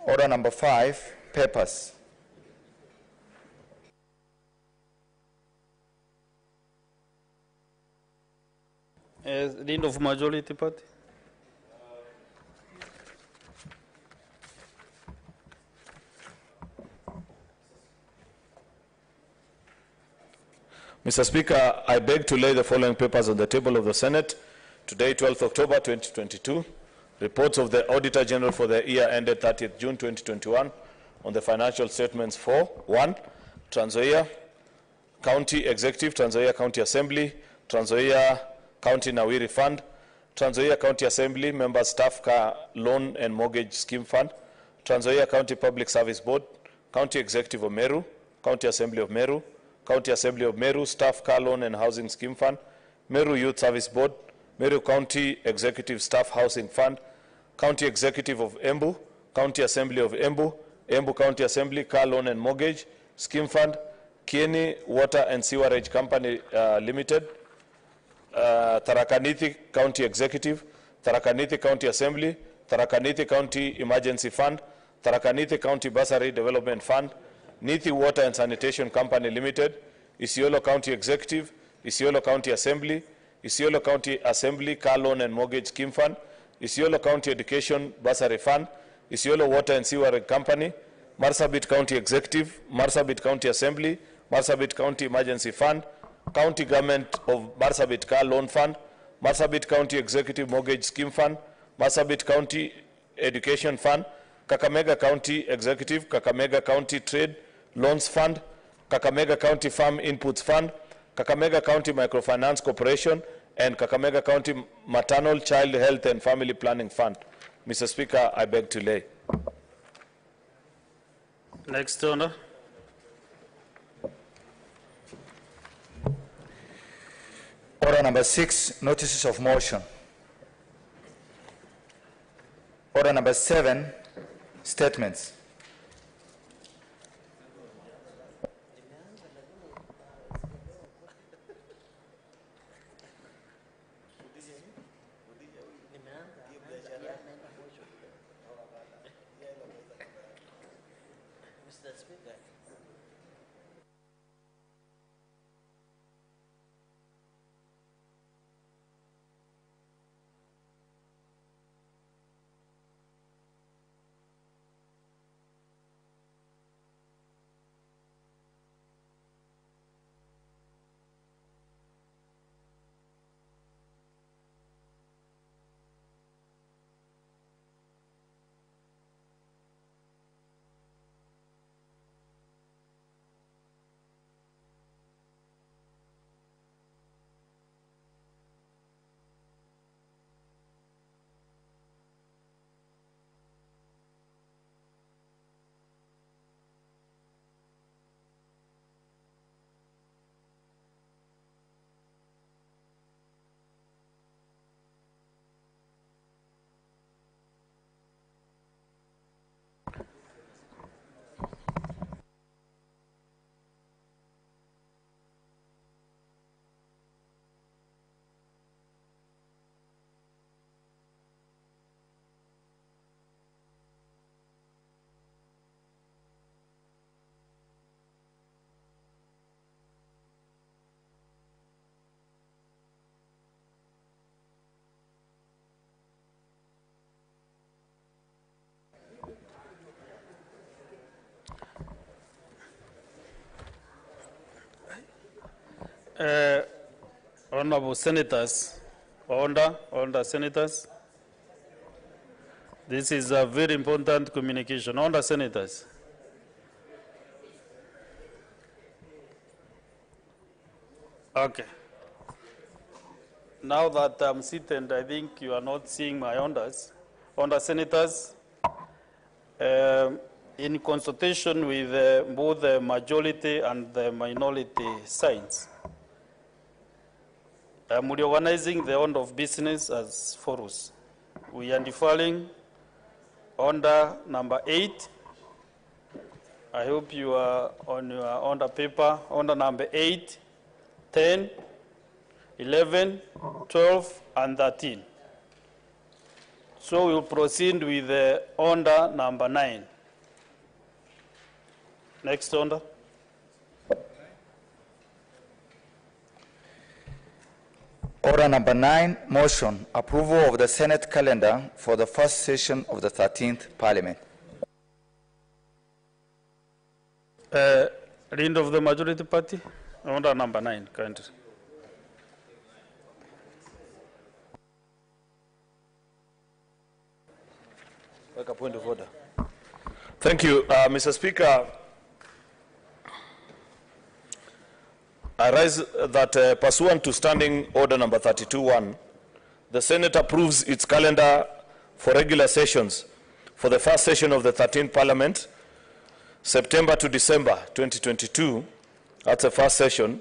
Order number 5, papers. Lead of majority party. Mr. Speaker, I beg to lay the following papers on the table of the Senate. Today, 12th October 2022, reports of the Auditor General for the year ended 30th June 2021 on the financial statements for 1. Trans Nzoia County Executive, Trans Nzoia County Assembly, Trans Nzoia County Nawiri Fund, Trans Nzoia County Assembly Member Staff Car Loan and Mortgage Scheme Fund, Trans Nzoia County Public Service Board, County Executive of Meru, County Assembly of Meru, County Assembly of Meru Staff Car Loan and Housing Scheme Fund, Meru Youth Service Board, Meru County Executive Staff Housing Fund, County Executive of Embu, County Assembly of Embu, Embu County Assembly Car Loan and Mortgage Scheme Fund, Kieni Water and Sewerage Company Limited, Tharaka Nithi County Executive, Tharaka Nithi County Assembly, Tharaka Nithi County Emergency Fund, Tharaka Nithi County Bursary Development Fund, Nithi Water and Sanitation Company Limited, Isiolo County Executive, Isiolo County Assembly, Isiolo County Assembly Car Loan and Mortgage Scheme Fund, Isiolo County Education Bursary Fund, Isiolo Water and Sewerage Company, Marsabit County Executive, Marsabit County Assembly, Marsabit County Emergency Fund, County Government of Marsabit Car Loan Fund, Marsabit County Executive Mortgage Scheme Fund, Marsabit County Education Fund, Kakamega County Executive, Kakamega County Trade Loans Fund, Kakamega County Farm Inputs Fund, Kakamega County Microfinance Corporation, and Kakamega County Maternal Child Health and Family Planning Fund. Mr. Speaker, I beg to lay. Next order. Order number 6, notices of motion. Order number 7, statements. Honorable Senators, Order Senators. This is a very important communication. Order Senators. Okay. Now that I'm seated, I think you are not seeing my orders. Order Senators, in consultation with both the majority and the minority sides, I'm reorganizing the order of business as follows. We are deferring order number 8. I hope you are on your order paper. Order number 8, 10, 11, 12, and 13. So we'll proceed with order number 9. Next order. Order number 9, motion, approval of the Senate calendar for the first session of the 13th Parliament. Read of the majority party. Order number 9, kindly. Like a point of order. Thank you, Mr. Speaker. I rise that pursuant to Standing Order number 32-1, the Senate approves its calendar for regular sessions for the first session of the 13th Parliament, September to December 2022. That's the first session,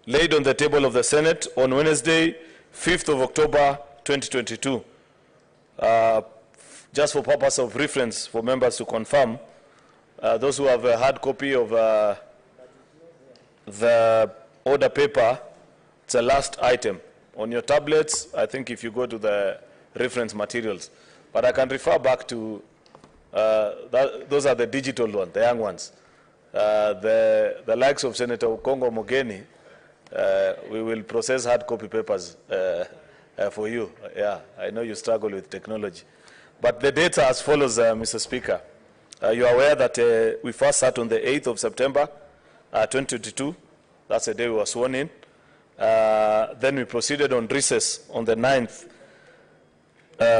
laid on the table of the Senate on Wednesday, 5th of October 2022. Just for purpose of reference for members to confirm, those who have a hard copy of the order paper, it's the last item. On your tablets, I think if you go to the reference materials, but I can refer back to, those are the digital ones, the young ones. The likes of Senator Okongo Mogeni, we will process hard copy papers for you. Yeah, I know you struggle with technology. But the data as follows, Mr. Speaker. You are aware that we first sat on the 8th of September, 2022. That's the day we were sworn in. Then we proceeded on recess on the 9th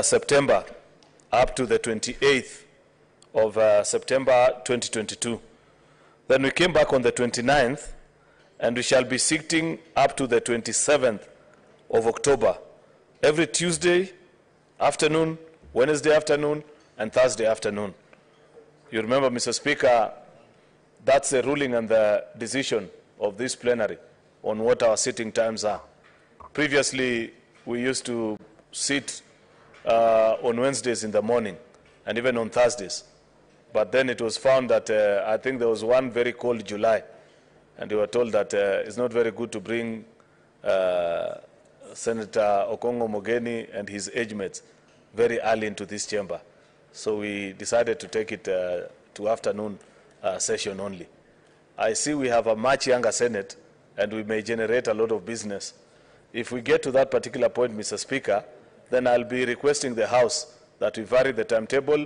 September up to the 28th of September 2022. Then we came back on the 29th, and we shall be sitting up to the 27th of October, every Tuesday afternoon, Wednesday afternoon, and Thursday afternoon. You remember, Mr. Speaker, that's the ruling and the decision of this plenary on what our sitting times are. Previously, we used to sit on Wednesdays in the morning and even on Thursdays. But then it was found that I think there was one very cold July, and we were told that it's not very good to bring Senator Okongo Mogeni and his age mates very early into this chamber. So we decided to take it to afternoon session only. I see we have a much younger Senate, and we may generate a lot of business. If we get to that particular point, Mr. Speaker, then I'll be requesting the House that we vary the timetable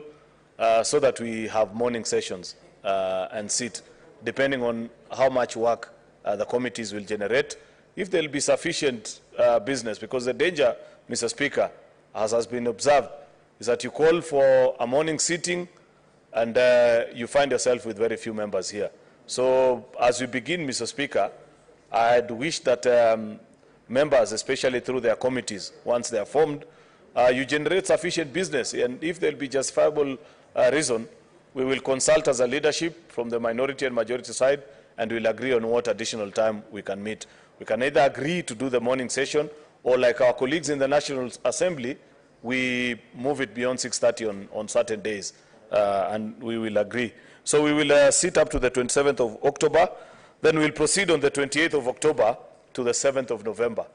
so that we have morning sessions and sit, depending on how much work the committees will generate, if there will be sufficient business. Because the danger, Mr. Speaker, as has been observed, is that you call for a morning sitting and you find yourself with very few members here. So as we begin, Mr. Speaker, I'd wish that members, especially through their committees, once they are formed, you generate sufficient business. And if there will be justifiable reason, we will consult as a leadership from the minority and majority side, and we'll agree on what additional time we can meet. We can either agree to do the morning session, or like our colleagues in the National Assembly, we move it beyond 6:30 on certain days, and we will agree. So we will sit up to the 27th of October, then we'll proceed on the 28th of October to the 7th of November.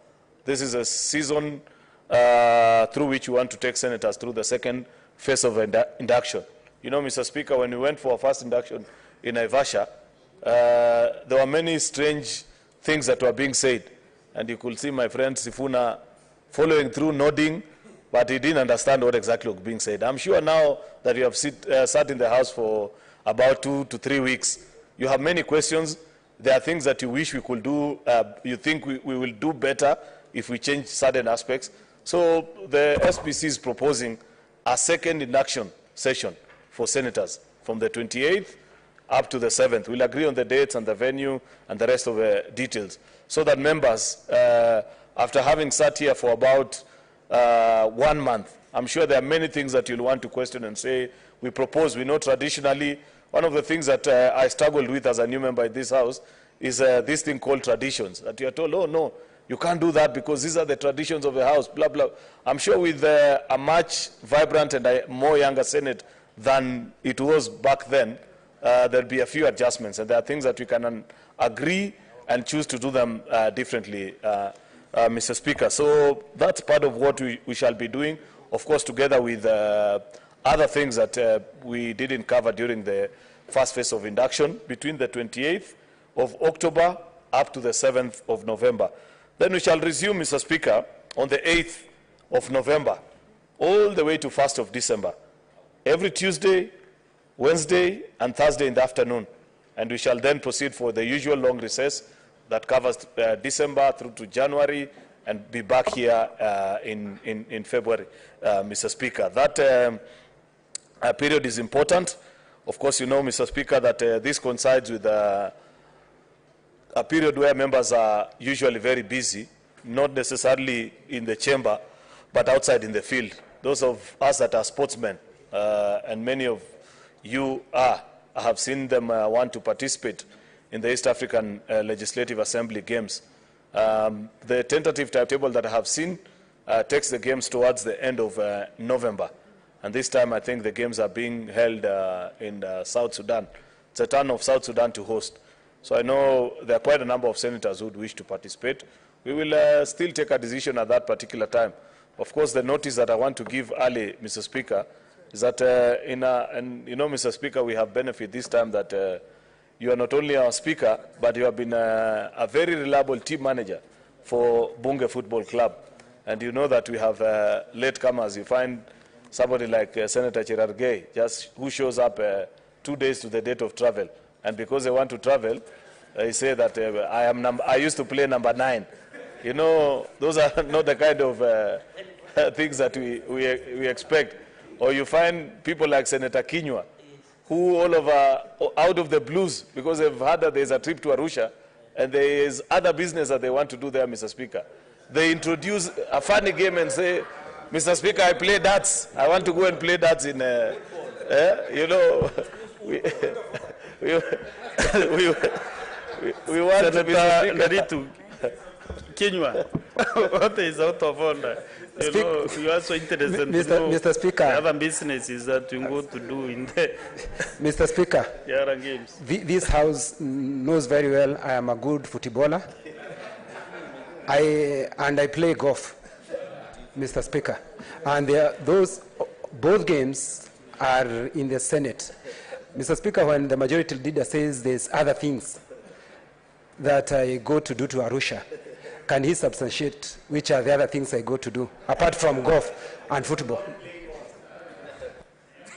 This is a season through which we want to take senators through the second phase of induction. You know, Mr. Speaker, when we went for our first induction in Naivasha, there were many strange things that were being said. And you could see my friend Sifuna following through, nodding, but he didn't understand what exactly was being said. I'm sure now that you have sat in the House for about 2 to 3 weeks, you have many questions. There are things that you wish we could do, you think we will do better if we change certain aspects. So the SPC is proposing a second induction session for senators from the 28th up to the 7th. We'll agree on the dates and the venue and the rest of the details, so that members, after having sat here for about 1 month, I'm sure there are many things that you'll want to question and say, we propose. We know traditionally, one of the things that I struggled with as a new member in this House is this thing called traditions, that you are told, oh no, you can't do that because these are the traditions of the House, blah, blah. I'm sure with a much vibrant and a more younger Senate than it was back then, there'll be a few adjustments, and there are things that we can agree and choose to do them differently, Mr. Speaker. So that's part of what we shall be doing, of course, together with other things that we didn't cover during the first phase of induction between the 28th of October up to the 7th of November. Then we shall resume, Mr. Speaker, on the 8th of November, all the way to 1st of December, every Tuesday, Wednesday, and Thursday in the afternoon. And we shall then proceed for the usual long recess that covers December through to January, and be back here in February, Mr. Speaker. That period is important. Of course, you know, Mr. Speaker, that this coincides with a period where members are usually very busy, not necessarily in the chamber, but outside in the field. Those of us that are sportsmen, and many of you are, I have seen them want to participate in the East African Legislative Assembly Games. The tentative timetable that I have seen takes the games towards the end of November. And this time I think the games are being held in South Sudan. It's a turn of South Sudan to host. So I know there are quite a number of senators who would wish to participate. We will still take a decision at that particular time. Of course, the notice that I want to give early, Mr. Speaker, is that, and you know, Mr. Speaker, we have benefit this time that you are not only our speaker, but you have been a very reliable team manager for Bunge Football Club. And you know that we have latecomers. You find somebody like Senator Cheruiyot, just who shows up 2 days to the date of travel. And because they want to travel, they say that I used to play number 9. You know, those are not the kind of things that we expect. Or you find people like Senator Kinyua, who all over, out of the blues, because they've heard that there's a trip to Arusha, and there is other business that they want to do there, Mr. Speaker. They introduce a funny game and say, Mr. Speaker, I play darts. I want to go and play darts in, you know, we want to be Narito, Kenya, what is out of order? You know, you are so interested to know Mr. Speaker, the other businesses that you go to do in the Mr. Speaker, games. This House knows very well I am a good footballer. I play golf, Mr. Speaker. And both games are in the Senate. Mr. Speaker, when the majority leader says there's other things that I go to do to Arusha, can he substantiate which are the other things I go to do, apart from golf and football?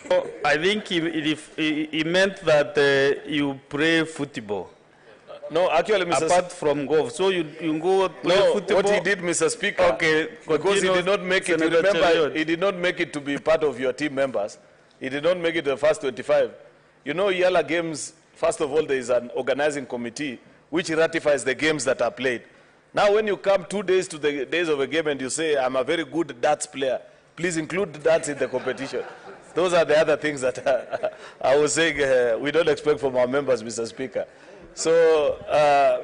Oh, I think he meant that you play football. No, actually, Mr. Apart from golf, so you go play football. What he did, Mr. Speaker, okay, because he did not make it. Remember, Cheruiyot. He did not make it to be part of your team members. He did not make it the first 25. You know, Yala Games. First of all, there is an organizing committee which ratifies the games that are played. Now, when you come 2 days to the days of a game and you say, I'm a very good darts player, please include darts in the competition. Those are the other things that I was saying we don't expect from our members, Mr. Speaker. So,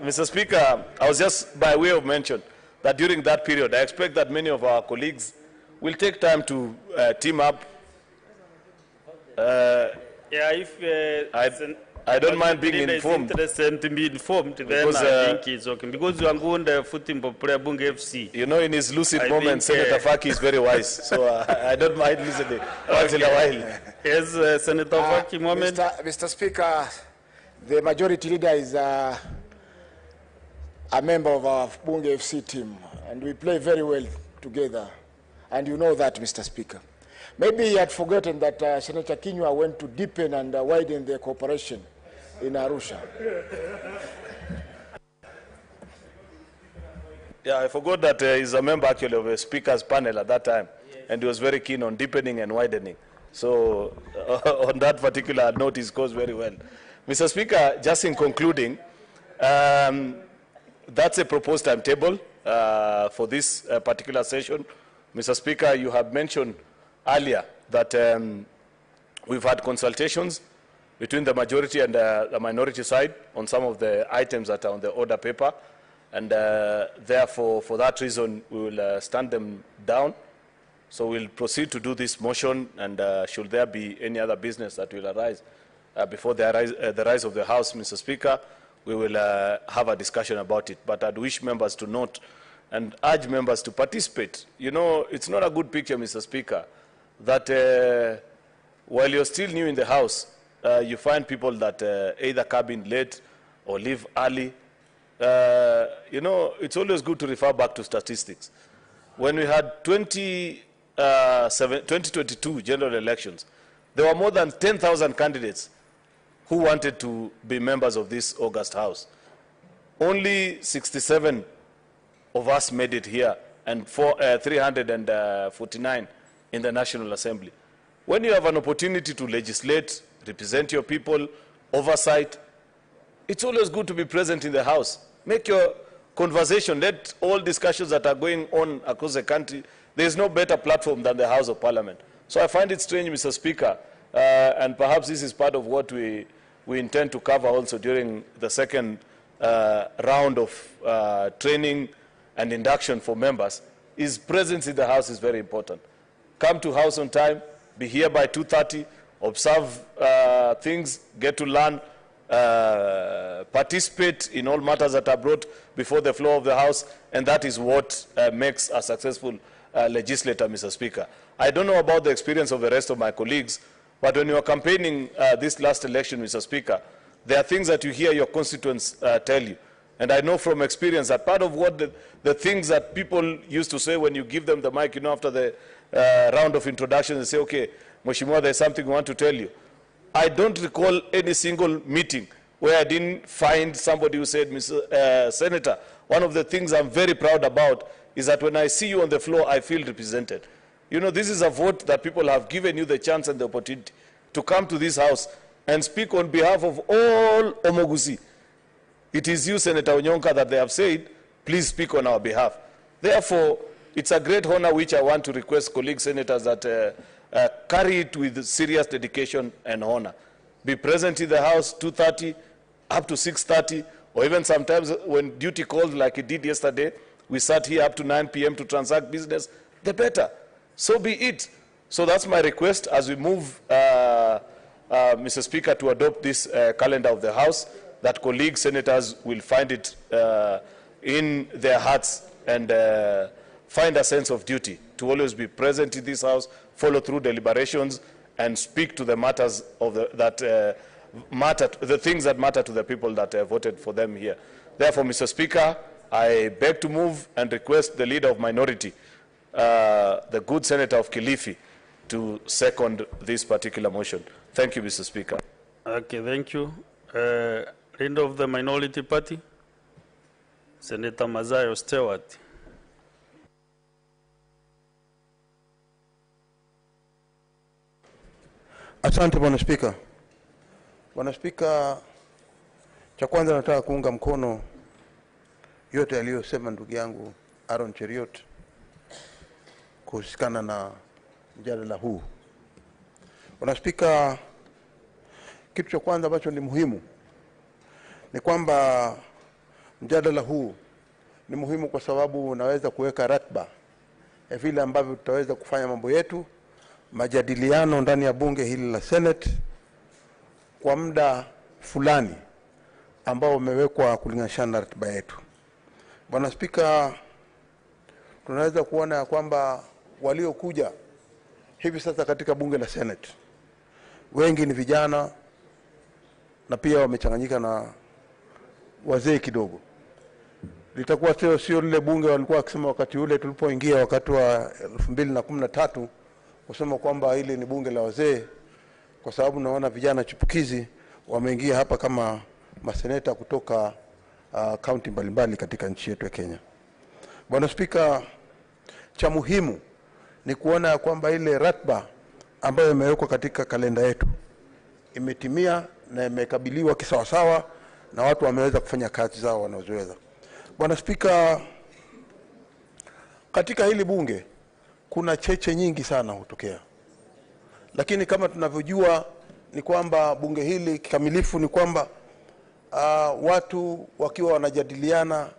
Mr. Speaker, I was just by way of mention that during that period, I expect that many of our colleagues will take time to team up. I don't mind being informed. It's interesting to be informed, then I think it's okay. Because you are going to football player Bunge FC. You know, in his lucid moments, Senator Faki is very wise. So I don't mind listening once in a while. Yes, Senator Faki, moment. Mr. Speaker, the majority leader is a member of our Bunge FC team, and we play very well together. And you know that, Mr. Speaker. Maybe he had forgotten that Senator Kinyua went to deepen and widen the cooperation in Arusha. Yeah, I forgot that he's a member actually of a speaker's panel at that time, and he was very keen on deepening and widening. So on that particular note, he scores very well. Mr. Speaker, just in concluding, that's a proposed timetable for this particular session. Mr. Speaker, you have mentioned earlier that we've had consultations between the majority and the minority side on some of the items that are on the order paper, and therefore, for that reason, we will stand them down. So we'll proceed to do this motion, and should there be any other business that will arise before the rise of the House, Mr. Speaker, we will have a discussion about it. But I'd wish members to note and urge members to participate. You know, it's not a good picture, Mr. Speaker, that while you're still new in the House, you find people that either come in late or leave early. You know, it's always good to refer back to statistics. When we had 2022 general elections, there were more than 10,000 candidates who wanted to be members of this August House. Only 67 of us made it here, and 349 in the National Assembly. When you have an opportunity to legislate, represent your people, oversight, it's always good to be present in the House. Make your conversation, let all discussions that are going on across the country, there is no better platform than the House of Parliament. So I find it strange, Mr. Speaker, and perhaps this is part of what we intend to cover also during the second round of training and induction for members, is presence in the House is very important. Come to House on time, be here by 2:30, observe things, get to learn, participate in all matters that are brought before the floor of the House, and that is what makes a successful legislator, Mr. Speaker. I don't know about the experience of the rest of my colleagues, but when you are campaigning this last election, Mr. Speaker, there are things that you hear your constituents tell you. And I know from experience that part of what the things that people used to say when you give them the mic, you know, after the round of introduction, they say, okay, Mheshimiwa, there's something we want to tell you. I don't recall any single meeting where I didn't find somebody who said, Mr. Senator, one of the things I'm very proud about is that when I see you on the floor, I feel represented. You know, this is a vote that people have given you the chance and the opportunity to come to this House and speak on behalf of all Omogusi. It is you, Senator Onyonka, that they have said, please speak on our behalf. Therefore, it's a great honor which I want to request colleague senators that carry it with serious dedication and honor. Be present in the House 2:30 up to 6:30, or even sometimes when duty calls like it did yesterday, we sat here up to 9 p.m. to transact business, the better. So be it. So that's my request as we move, Mr. Speaker, to adopt this calendar of the House, that colleague senators will find it in their hearts and find a sense of duty to always be present in this House, follow through deliberations, and speak to the matters of the things that matter to the people that voted for them here. Therefore, Mr. Speaker, I beg to move and request the leader of minority, the good senator of Kilifi, to second this particular motion. Thank you, Mr. Speaker. Okay, thank you. Leader of the minority party, Senator Mazayo Stewart. Asante Bwana Spika. Bwana Spika, cha kwanza nataka kuunga mkono yote aliyosema ndugu yangu Aaron Cheruiyot kuhusikana na mjadala huu. Bwana Spika, kitu cha kwanza ambacho ni muhimu ni kwamba mjadala huu ni muhimu kwa sababu unaweza kuweka ratiba ya vile ambavyo tutaweza kufanya mambo yetu, majadiliano ndani ya bunge hili la Senate kwa muda fulani ambao umewekwa kulingana na ratiba yetu. Bwana Spika, tunaweza kuona ya kwamba waliokuja hivi sasa katika bunge la Senate wengi ni vijana na pia wamechanganyika na wazee kidogo. Litakuwa sio lile bunge walikuwa wakisema wakati ule tulipoingia wakati wa 2013 kusema kwamba hili ni bunge la wazee, kwa sababu naona vijana chipukizi wameingia hapa kama maseneta kutoka kaunti mbalimbali katika nchi yetu ya Kenya. Bwana Spika, cha muhimu ni kuona kwamba ile ratiba ambayo imewekwa katika kalenda yetu imetimia na imekabiliwa kisawasawa na watu wameweza kufanya kazi zao wanazoweza. Bwana Spika, katika hili bunge kuna cheche nyingi sana hutokea, lakini kama tunavyojua ni kwamba bunge hili kikamilifu ni kwamba watu wakiwa wanajadiliana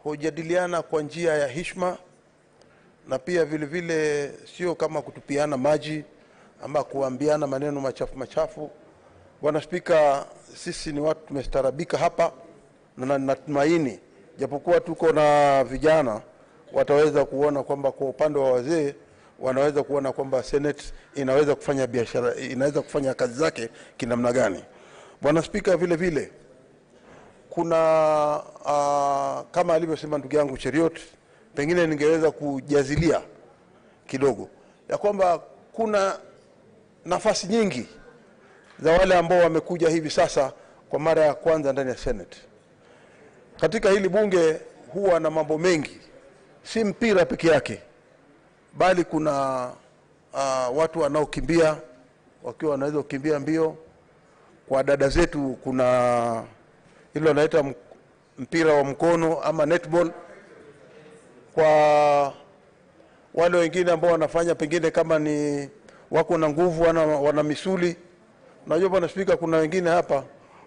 hujadiliana kwa njia ya heshima, na pia vile vile sio kama kutupiana maji ama kuambiana maneno machafu. Bwana Spika, sisi ni watu tumestarabika hapa, na natumaini japokuwa tuko na vijana wataweza kuona kwamba kwa upande wa wazee wanaweza kuona kwamba Senate inaweza kufanya biashara, inaweza kufanya kazi zake kinamna gani. Bwana Spika, vile vile kuna kama alivyosema ndugu yangu Cheruiyot, pengine ningeweza kujazilia kidogo ya kwamba kuna nafasi nyingi za wale ambao wamekuja hivi sasa kwa mara ya kwanza ndani ya Senate. Katika hili bunge huwa na mambo mengi, si mpira peke yake, bali kuna watu wanaokimbia, wakiwa wanaweza kukimbia mbio. Kwa dada zetu kuna hilo wanaita mpira wa mkono ama netball. Kwa wale wengine ambao wanafanya pengine kama ni wako na nguvu, wana misuli. Unajua Bwana Spika, kuna wengine hapa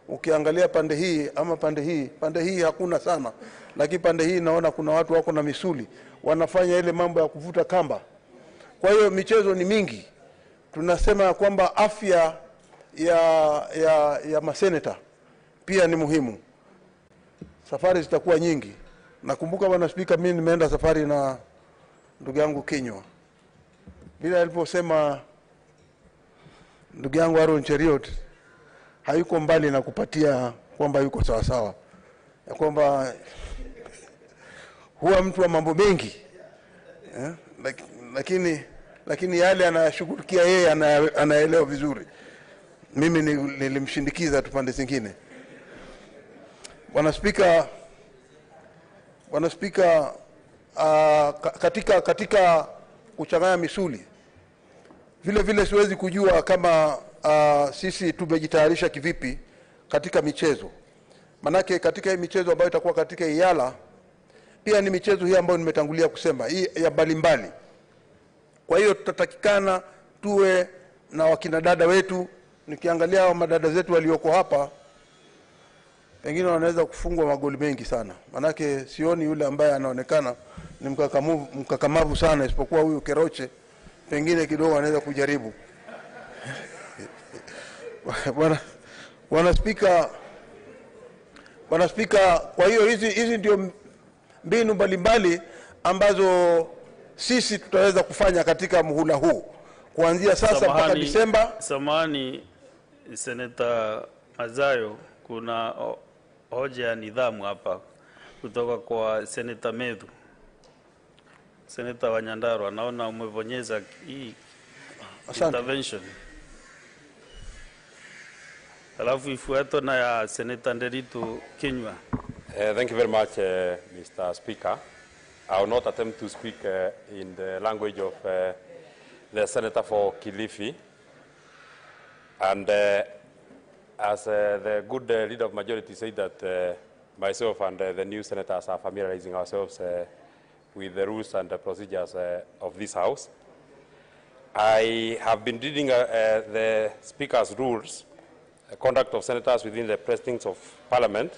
ukiangalia pande hii ama pande hii hakuna sana, lakini pande hii naona kuna watu wako na misuli, wanafanya ile mambo ya kuvuta kamba. Kwa hiyo michezo ni mingi. Tunasema kwamba afya ya maseneta pia ni muhimu. Safari zitakuwa nyingi. Nakumbuka Bwana Spika, mimi nimeenda safari na ndugu yangu Kinywa. Bila aliposema ndugu yangu Aaron Cheruiyot, hayuko mbali na kupatia kwamba yuko sawa sawa, ya kwamba huwa mtu wa mambo mengi, lakini yale anayashughulikia yeye anaelewa vizuri. Mimi nilimshindikiza tu pande zingine. Bwana Spika, katika kuchanganya misuli, vile vile siwezi kujua kama sisi tumejitayarisha kivipi katika michezo. Manake katika hii michezo ambayo itakuwa katika Iyala, pia ni michezo hii ambayo nimetangulia kusema, hii ya mbalimbali. Kwa hiyo tutatakikana tuwe na wakina dada wetu. Nikiangalia hao madada zetu walioko hapa, pengine wanaweza kufungwa magoli mengi sana. Manake sioni yule ambaye anaonekana ni mkakamavu sana, isipokuwa huyu Keroche pengine kidogo anaweza kujaribu. Bwana Spika, kwa hiyo hizi ndio mbinu mbalimbali ambazo sisi tutaweza kufanya katika muhula huu kuanzia sasa mpaka Disemba. Samahani Senator Mazayo, kuna hoja ya nidhamu hapa kutoka kwa Senator Medhu. Senator wa Nyandarua, naona umebonyeza hii intervention. Alafu ifuato na ya Senator Nderitu Kinywa. Thank you very much, Mr. Speaker. I will not attempt to speak in the language of the Senator for Kilifi. And as the good leader of majority said that myself and the new senators are familiarizing ourselves with the rules and the procedures of this House. I have been reading the Speaker's rules, conduct of senators within the precincts of Parliament,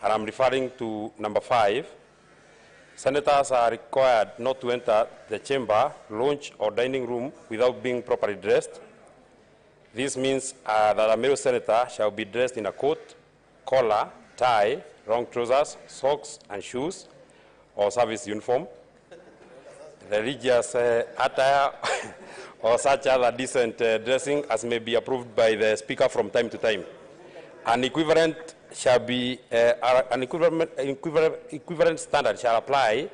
and I'm referring to number 5. Senators are required not to enter the chamber, lounge, or dining room without being properly dressed. This means that a male senator shall be dressed in a coat, collar, tie, long trousers, socks, and shoes, or service uniform. Religious attire or such other decent dressing as may be approved by the Speaker from time to time. An equivalent shall be equivalent standard shall apply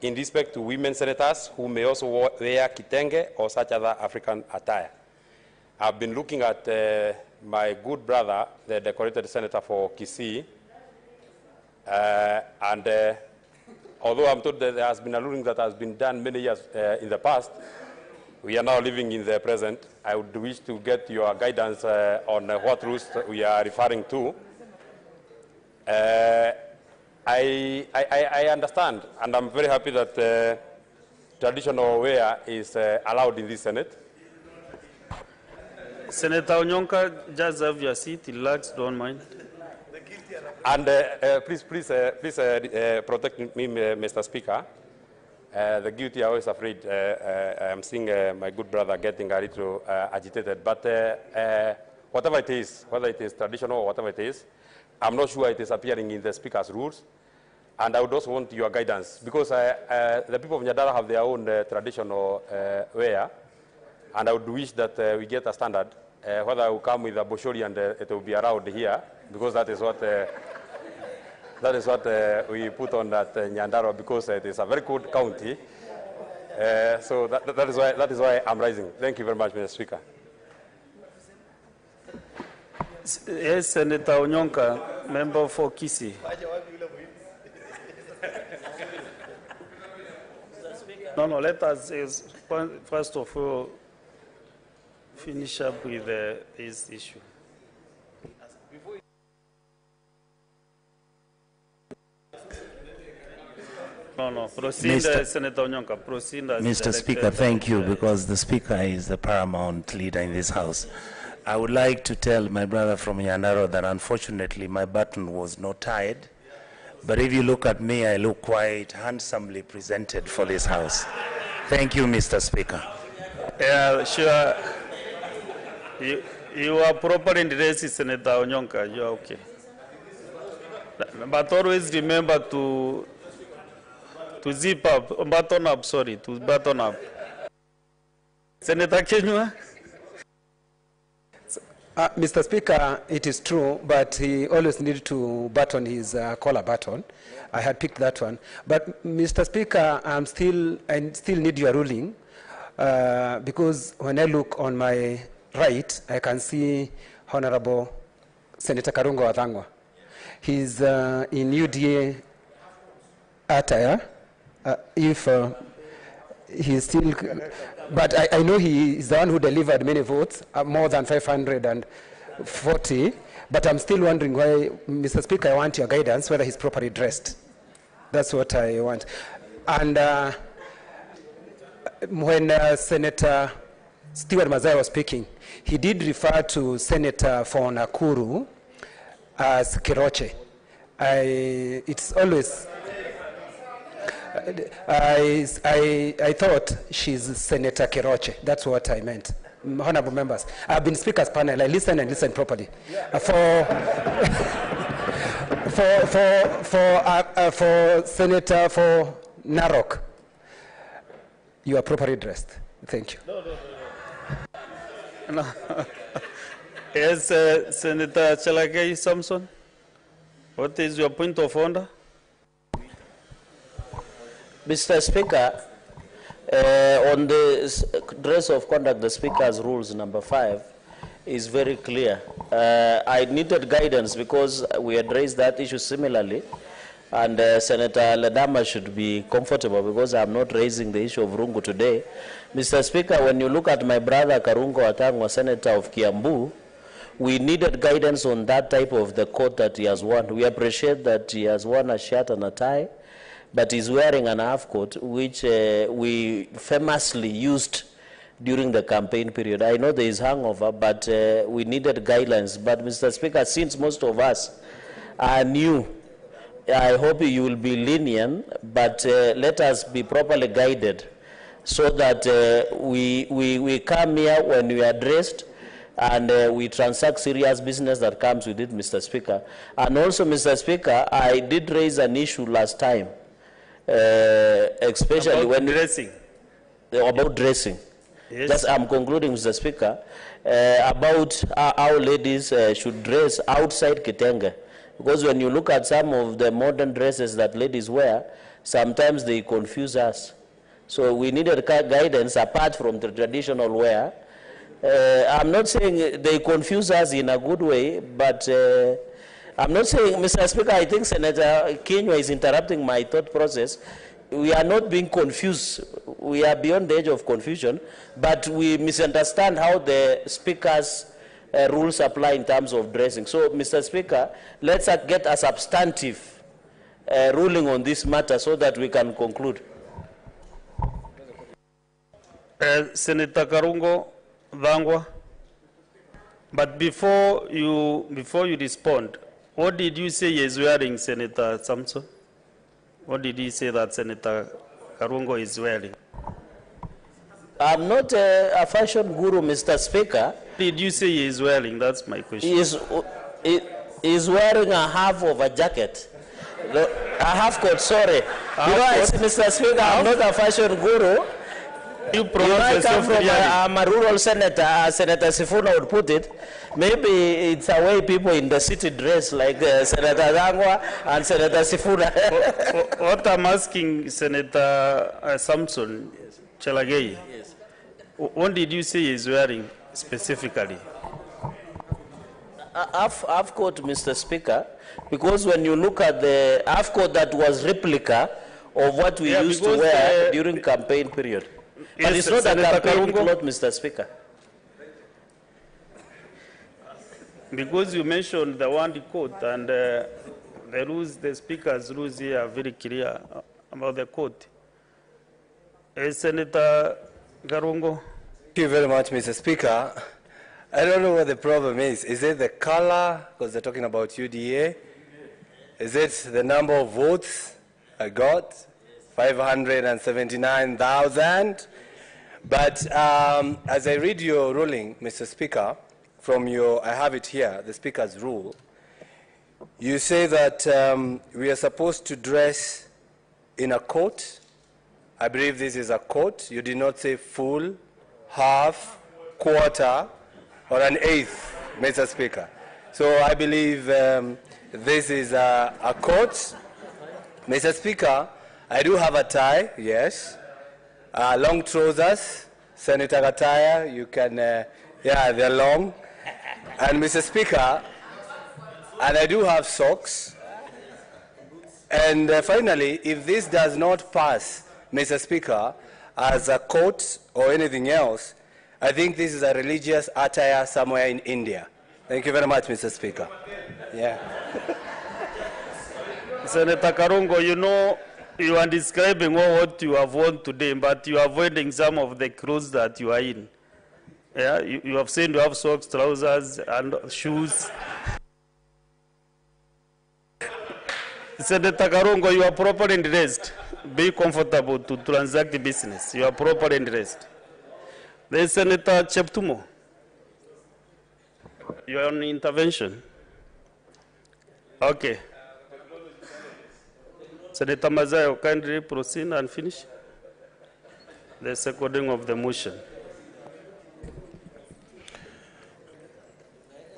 in respect to women senators who may also wear kitenge or such other African attire. I've been looking at my good brother, the decorated senator for Kisii, and although I'm told that there has been a ruling that has been done many years in the past, we are now living in the present. I would wish to get your guidance on what rules we are referring to. I understand, and I'm very happy that traditional wear is allowed in this Senate. Senator Onyonka, just have your seat, relax, don't mind. And please protect me, Mr. Speaker. The guilty are always afraid. I'm seeing my good brother getting a little agitated. But whatever it is, whether it is traditional or whatever it is, I'm not sure it is appearing in the Speaker's rules. And I would also want your guidance, because the people of Nyandara have their own traditional wear, and I would wish that we get a standard, whether I will come with a boshori and it will be around here, because that is what we put on that Nyandara, because it is a very good county. So that is why I'm rising. Thank you very much, Mr. Speaker. Yes, Senator Onyonka, member for Kisii. No, let us first of all finish up with this issue. No, proceed, Senator Onyonka, proceed. Mr. Speaker, thank you, because the Speaker is the paramount leader in this House. I would like to tell my brother from Nyandaro that unfortunately my button was not tied. But if you look at me, I look quite handsomely presented for this House. Thank you, Mr. Speaker. Yeah, sure. You are properly dressed, Senator Onyonka. You are okay. But always remember to zip up, to button up. Senator Kenywa? Mr. Speaker, it is true, but he always needed to button his collar button. I had picked that one. But, Mr. Speaker, I still need your ruling, because when I look on my right, I can see Honorable Senator Karungo Wathang'wa. He's in UDA attire. If he's still, but I know he is the one who delivered many votes, more than 540. But I'm still wondering why, Mr. Speaker, I want your guidance whether he's properly dressed. That's what I want. And when Senator Stewart Mazai was speaking, he did refer to Senator for Nakuru as Keroche. It's always. I thought she's Senator Keroche. That's what I meant. Honorable members, I've been speaker's panel. I listen and listen properly. For Senator for Narok, you are properly dressed. Thank you. No. Yes, Senator Chelagei Samson, what is your point of order? Mr. Speaker, on the dress of conduct, the Speaker's rules number 5 is very clear. I needed guidance because we had raised that issue similarly, and Senator Ledama should be comfortable because I'm not raising the issue of Rungu today. Mr. Speaker, when you look at my brother Karungo Wathang'wa, Senator of Kiambu, we needed guidance on that type of the coat that he has worn. We appreciate that he has worn a shirt and a tie, but he's wearing an half coat, which we famously used during the campaign period. I know there is hangover, but we needed guidelines. But Mr. Speaker, since most of us are new, I hope you will be lenient, but let us be properly guided so that we come here when we are dressed and we transact serious business that comes with it, Mr. Speaker. And also, Mr. Speaker, I did raise an issue last time, especially about when dressing. About dressing. Yes. Just, I'm concluding, Mr. Speaker, about how ladies should dress outside Kitenge. Because when you look at some of the modern dresses that ladies wear, sometimes they confuse us. So we needed guidance apart from the traditional wear. I'm not saying they confuse us in a good way, but I'm not saying, Mr. Speaker, I think Senator Kenywa is interrupting my thought process. We are not being confused. We are beyond the age of confusion, but we misunderstand how the Speaker's rules apply in terms of dressing. So, Mr. Speaker, let's get a substantive ruling on this matter so that we can conclude. Senator Karungo Wathang'wa, but before you respond, what did you say he is wearing, Senator Samson? What did he say that Senator Karungo is wearing? I'm not a fashion guru, Mr. Speaker. What did you say he is wearing? That's my question. He is wearing a half of a jacket. No, I have caught, sorry. Mr. Speaker, I'm not a fashion guru. You I come from I'm a rural senator, as Senator Sifuna would put it. Maybe it's a way people in the city dress, like Senator Zangwa and Senator Sifuna. What I'm asking Senator Samson Chelagei, what did you say he's wearing specifically? I've caught, Mr. Speaker, because when you look at the I've caught that was replica of what we used to wear during campaign period. But it's not a campaign cloth, Mr. Speaker. Because you mentioned the one coat, and the rules, the Speaker's rules here are very clear about the coat. Senator Garungo. Thank you very much, Mr. Speaker. I don't know what the problem is. Is it the color, because they're talking about UDA? Is it the number of votes I got? 579,000. But as I read your ruling, Mr. Speaker, from your, I have it here, the Speaker's rule, you say that we are supposed to dress in a coat. I believe this is a coat. You did not say full, half, quarter, or an eighth, Mr. Speaker. So I believe this is a coat. Mr. Speaker, I do have a tie, yes. Long trousers, Senator attire, you can, yeah, they're long. And Mr. Speaker, and I do have socks. And finally, if this does not pass, Mr. Speaker, as a coat or anything else, I think this is a religious attire somewhere in India. Thank you very much, Mr. Speaker. Yeah. Senator Karungo, you know, you are describing what you have worn today, but you are avoiding some of the clothes that you are in. Yeah, you have said you have socks, trousers, and shoes. Senator Karungo, you are properly dressed. Be comfortable to transact the business. You are properly dressed. There is Senator Cheptumo. You are on intervention. Okay. Senator Mazayo, kindly proceed and finish the seconding of the motion.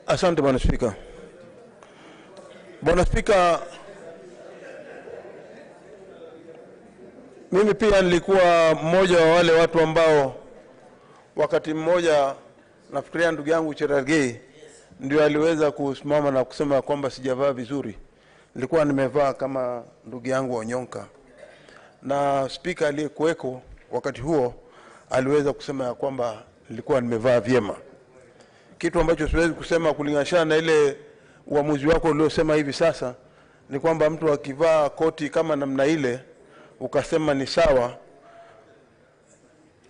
Asante Bwana Spika. Bwana Spika, mimi pia nilikuwa mmoja wa wale watu ambao wakati mmoja nafikiria ndugu yangu Cheruiyot ndio aliweza kusimama na kusema kwamba sijavaa vizuri. Nilikuwa nimevaa kama ndugu yangu Onyonka. Na spika aliyekuweko wakati huo aliweza kusema kwamba nilikuwa nimevaa vyema. Kitu ambacho siwezi kusema kulingana na ile uamuzi wako uliosema hivi sasa ni kwamba mtu akivaa koti kama namna ile ukasema ni sawa.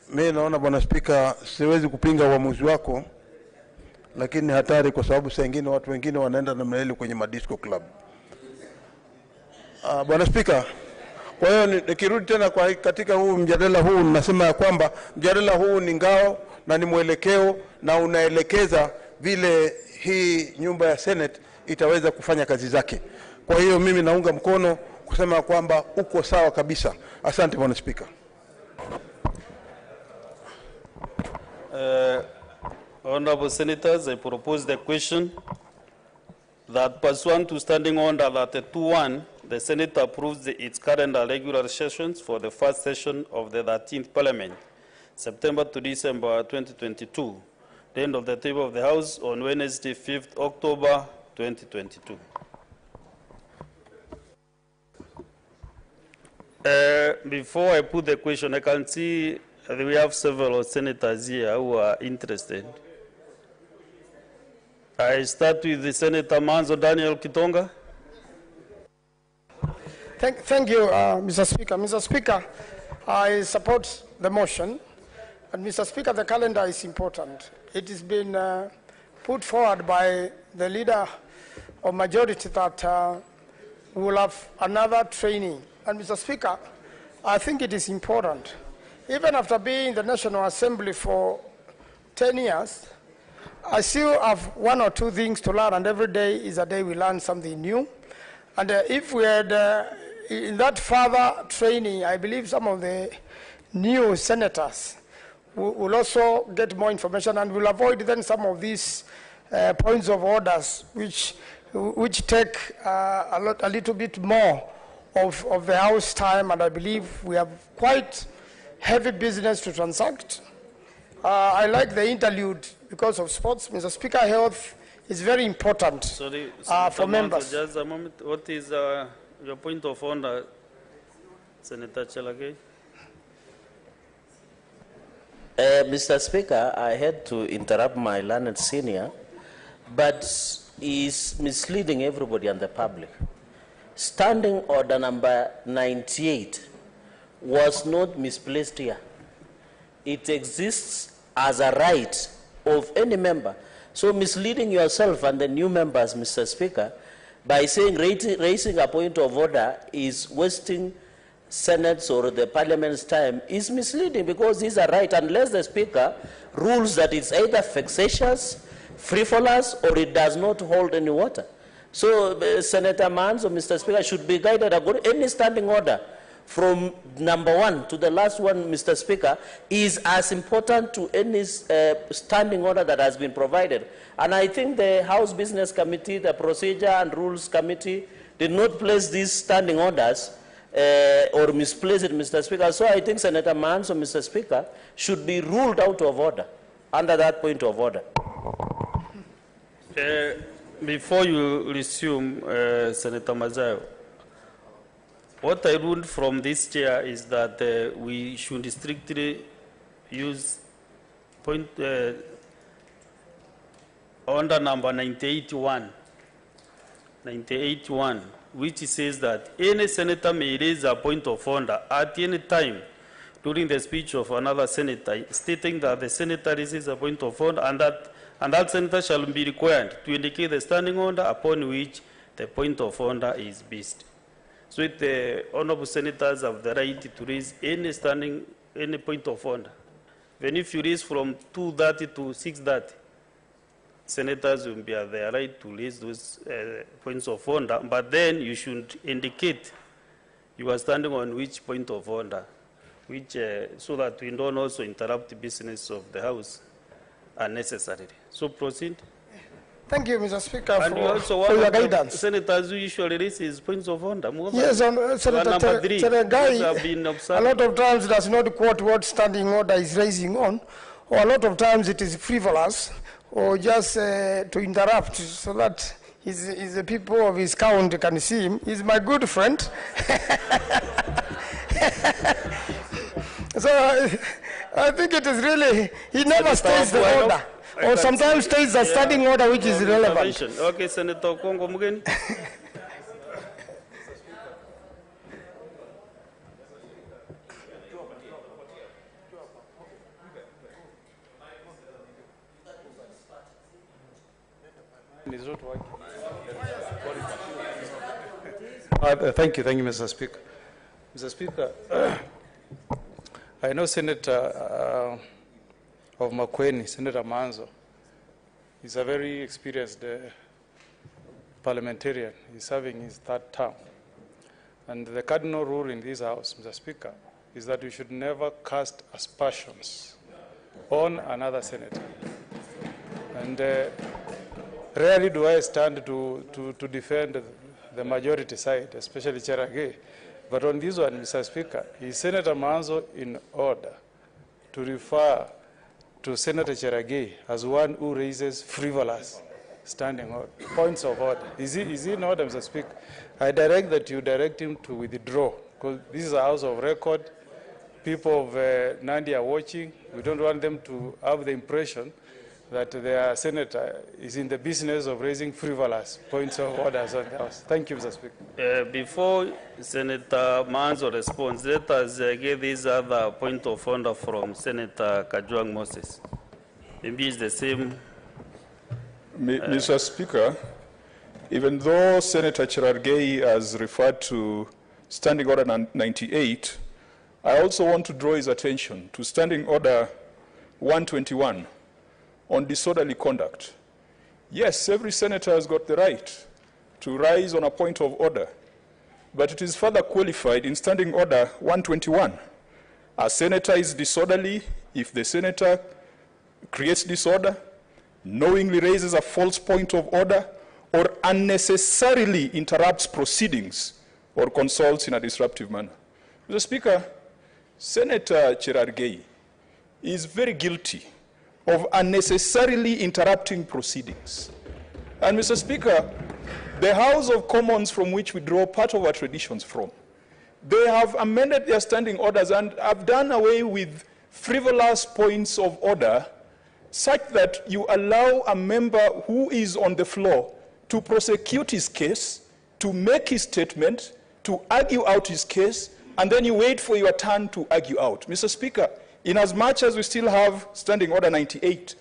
Mimi naona Bwana Spika siwezi kupinga uamuzi wako, lakini ni hatari kwa sababu saa nyingine watu wengine wanaenda namna ile kwenye madisco club. Bwana Spika, kwa hiyo nikirudi tena katika huu mjadala huu, ninasema kwamba mjadala huu ni ngao na ni mwelekeo na unaelekeza vile hii nyumba ya Senate itaweza kufanya kazi zake. Kwa hiyo mimi naunga mkono kusema kwamba uko sawa kabisa. Asante Bwana Spika. Honorable Senators, I propose the question that pursuant to Standing Order 32.1, the Senate approves its current and regular sessions for the first session of the 13th Parliament, September to December 2022, the end of the table of the House on Wednesday, 5th October 2022. Before I put the question, I can see we have several senators here who are interested. I start with the Senator Manzo Daniel Kitonga. Thank you, Mr. Speaker. Mr. Speaker, I support the motion. And Mr. Speaker, the calendar is important. It has been put forward by the leader of majority that we will have another training. And Mr. Speaker, I think it is important. Even after being in the National Assembly for 10 years, I still have one or two things to learn, and every day is a day we learn something new. And if we had, in that further training, I believe some of the new senators will also get more information and will avoid then some of these points of orders which take a little bit more of the House time, and I believe we have quite heavy business to transact. I like the interlude because of sports. Mr. Speaker, health is very important for members. Just a moment. What is your point of order, Senator Chelagay? Mr. Speaker, I had to interrupt my learned senior, but he's misleading everybody and the public. Standing order number 98 was not misplaced here. It exists as a right of any member. So misleading yourself and the new members, Mr. Speaker, by saying raising a point of order is wasting Senate's or the Parliament's time is misleading, because these are right unless the Speaker rules that it's either vexatious, frivolous, or it does not hold any water. So Senator Manzo, Mr. Speaker, should be guided according any standing order from number 1 to the last one, Mr. Speaker, is as important to any standing order that has been provided. And I think the House Business Committee, the Procedure and Rules Committee, did not place these standing orders or misplace it, Mr. Speaker. So I think Senator Manzo, Mr. Speaker, should be ruled out of order under that point of order. Before you resume, Senator Mazayo, what I ruled from this chair is that we should strictly use order number 98.1, which says that any senator may raise a point of order at any time during the speech of another senator, stating that the senator raises a point of order and that senator shall be required to indicate the standing order upon which the point of order is based. So the honorable senators have the right to raise any point of order. Even if you raise from 2:30 to 6:30, senators will be at their right to raise those points of order, but then you should indicate you are standing on which point of order, which so that we don't also interrupt the business of the House unnecessarily. So proceed. Thank you, Mr. Speaker, and for your guidance. Senators who usually raise points of order. Yes, Senator Cheruiyot, a lot of times does not quote what standing order is raising on, or a lot of times it is frivolous, or just to interrupt so that the people of his county can see him. He's my good friend. So I think it is really, he never states the order. Or sometimes states the standing order which is irrelevant. Okay, Senator Kongo Mugen. Thank you, Mr. Speaker. Mr. Speaker, I know Senator of Makueni, Senator Manzo, is a very experienced parliamentarian. He's serving his 3rd term. And the cardinal rule in this House, Mr. Speaker, is that we should never cast aspersions on another senator. And rarely do I stand to defend the majority side, especially Cheruiyot. But on this one, Mr. Speaker, is Senator Manzo in order to refer to Senator Cheruiyot as one who raises frivolous standing order, points of order? Is he in order, Mr. Speaker? I direct that you direct him to withdraw, because this is a house of record. People of Nandi are watching. We don't want them to have the impression that their senator is in the business of raising frivolous points of orders on the House. Thank you, Mr. Speaker. Before Senator Manzo responds, let us get this other point of order from Senator Kajwang Moses. Maybe it's the same. Mr. Speaker, even though Senator Cheruiyot has referred to Standing Order 98, I also want to draw his attention to Standing Order 121 on disorderly conduct. Yes, every senator has got the right to rise on a point of order, but it is further qualified in Standing Order 121. A senator is disorderly if the senator creates disorder, knowingly raises a false point of order, or unnecessarily interrupts proceedings or consults in a disruptive manner. Mr. Speaker, Senator Cheruiyot is very guilty of unnecessarily interrupting proceedings. And Mr. Speaker, the House of Commons, from which we draw part of our traditions from, they have amended their standing orders and have done away with frivolous points of order such that you allow a member who is on the floor to prosecute his case, to make his statement, to argue out his case, and then you wait for your turn to argue out. Mr. Speaker, inasmuch as we still have Standing Order 98,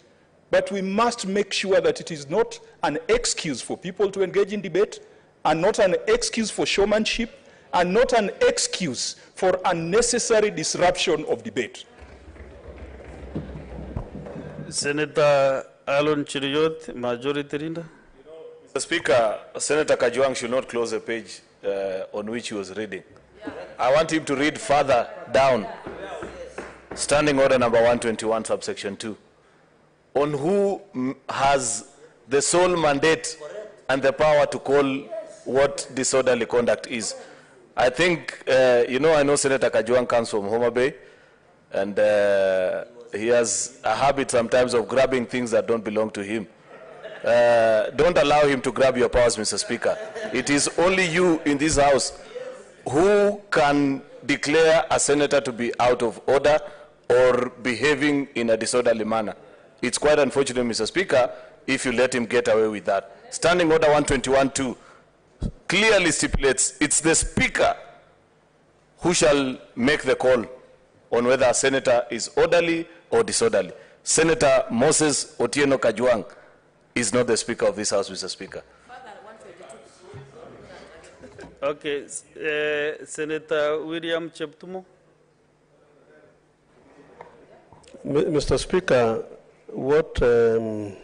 but we must make sure that it is not an excuse for people to engage in debate, and not an excuse for showmanship, and not an excuse for unnecessary disruption of debate. Senator Alon Cheruiyot, Majority Leader. Mr. Speaker, Senator Kajwang should not close the page on which he was reading. I want him to read further down. Standing Order number 121, subsection 2. On who has the sole mandate and the power to call what disorderly conduct is. I think, I know Senator Kajwang comes from Mutembei, and he has a habit sometimes of grabbing things that don't belong to him. Don't allow him to grab your powers, Mr. Speaker. It is only you in this House who can declare a senator to be out of order or behaving in a disorderly manner. It's quite unfortunate, Mr. Speaker, if you let him get away with that. Standing Order 121-2 clearly stipulates it's the Speaker who shall make the call on whether a senator is orderly or disorderly. Senator Moses Otieno Kajwang is not the Speaker of this House, Mr. Speaker. Okay, Senator William Cheptumo. Mr. Speaker, what the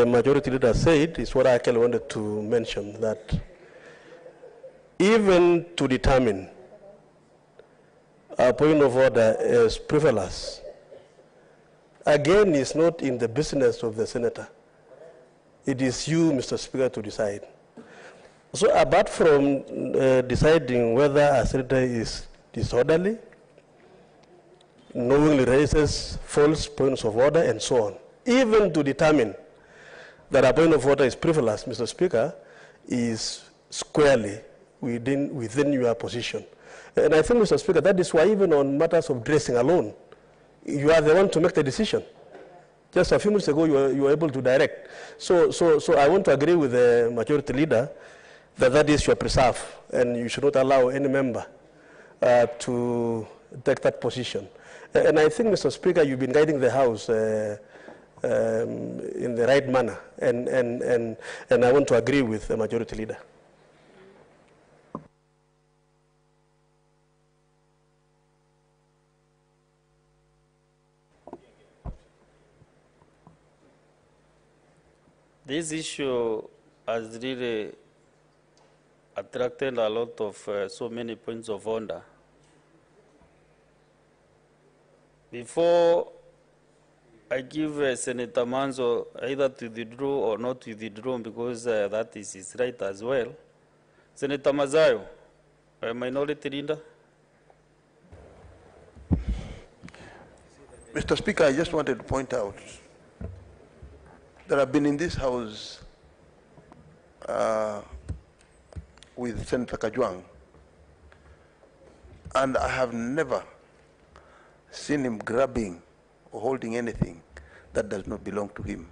majority leader said is what I actually wanted to mention, that even to determine a point of order is frivolous, again, is not in the business of the senator. It is you, Mr. Speaker, to decide. So apart from deciding whether a senator is disorderly, knowingly raises false points of order, and so on, even to determine that a point of order is frivolous, Mr. Speaker, is squarely within your position. And I think, Mr. Speaker, that is why even on matters of dressing alone, you are the one to make the decision. Just a few minutes ago, you were able to direct. So I want to agree with the majority leader that is your preserve, and you should not allow any member to take that position. And I think, Mr. Speaker, you've been guiding the House in the right manner, and I want to agree with the majority leader. This issue has really attracted a lot of so many points of order. Before I give Senator Manzo either to withdraw or not to withdraw, because that is his right as well, Senator Mazayo, Minority Leader. Mr. Speaker, I just wanted to point out that I've been in this House with Senator Kajwang, and I have never seen him grabbing or holding anything that does not belong to him.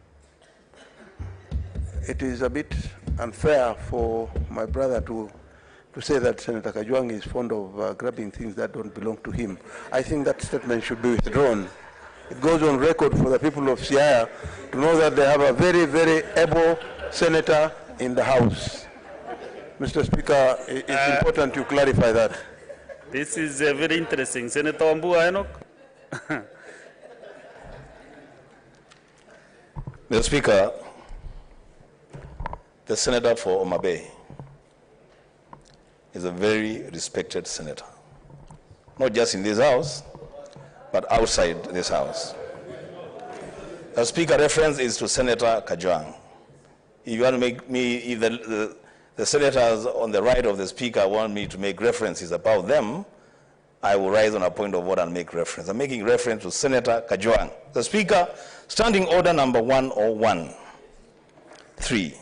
It is a bit unfair for my brother to say that Senator Kajwang is fond of grabbing things that don't belong to him. I think that statement should be withdrawn. It goes on record for the people of Siaya to know that they have a very, very able senator in the House. Mr. Speaker, it's important to clarify that. This is very interesting. Senator Wambua Enoch. Mr. Speaker, the senator for Mutembei is a very respected senator, not just in this house, but outside this house. The speaker reference is to Senator Kajwang. If you want to make me, if the senators on the right of the speaker want me to make references about them, I will rise on a point of order and make reference. I'm making reference to Senator Kajwang. The speaker, standing order number 101. 3.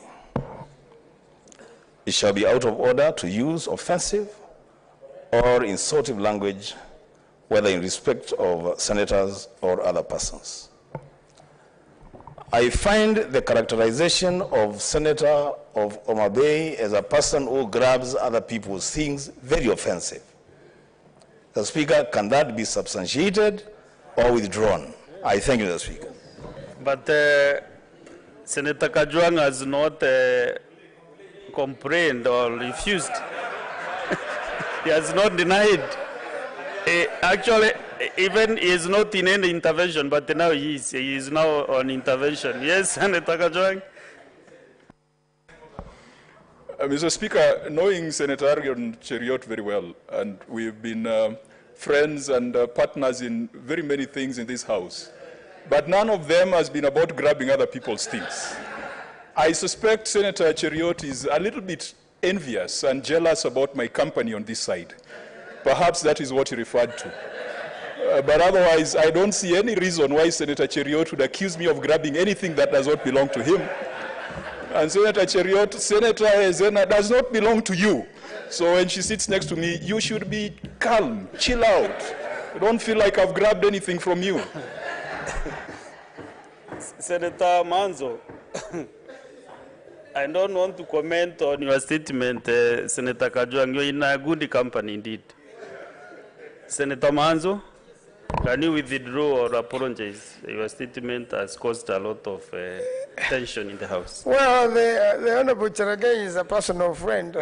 It shall be out of order to use offensive or insultive language, whether in respect of senators or other persons. I find the characterization of Senator of Mutembei as a person who grabs other people's things very offensive. The Speaker, can that be substantiated or withdrawn? I thank you, the Speaker. But Senator Kajwang has not complained or refused. He has not denied. Actually, even he is not in any intervention, but now he is now on intervention. Yes, Senator Kajwang. Mr. Speaker, knowing Senator Cheruiyot very well, and we've been friends and partners in very many things in this House, but none of them has been about grabbing other people's things. I suspect Senator Cheruiyot is a little bit envious and jealous about my company on this side. Perhaps that is what he referred to. But otherwise, I don't see any reason why Senator Cheruiyot would accuse me of grabbing anything that does not belong to him. And Senator Cheruiyot, Senator Ezena does not belong to you. So when she sits next to me, you should be calm, chill out. I don't feel like I've grabbed anything from you. Senator Manzo, I don't want to comment on your statement, Senator Kajwang. You're in a good company indeed. Senator Manzo, can you withdraw or apologize? Your statement has caused a lot of tension in the House. Well, the Honorable Cheruiyot is a personal friend,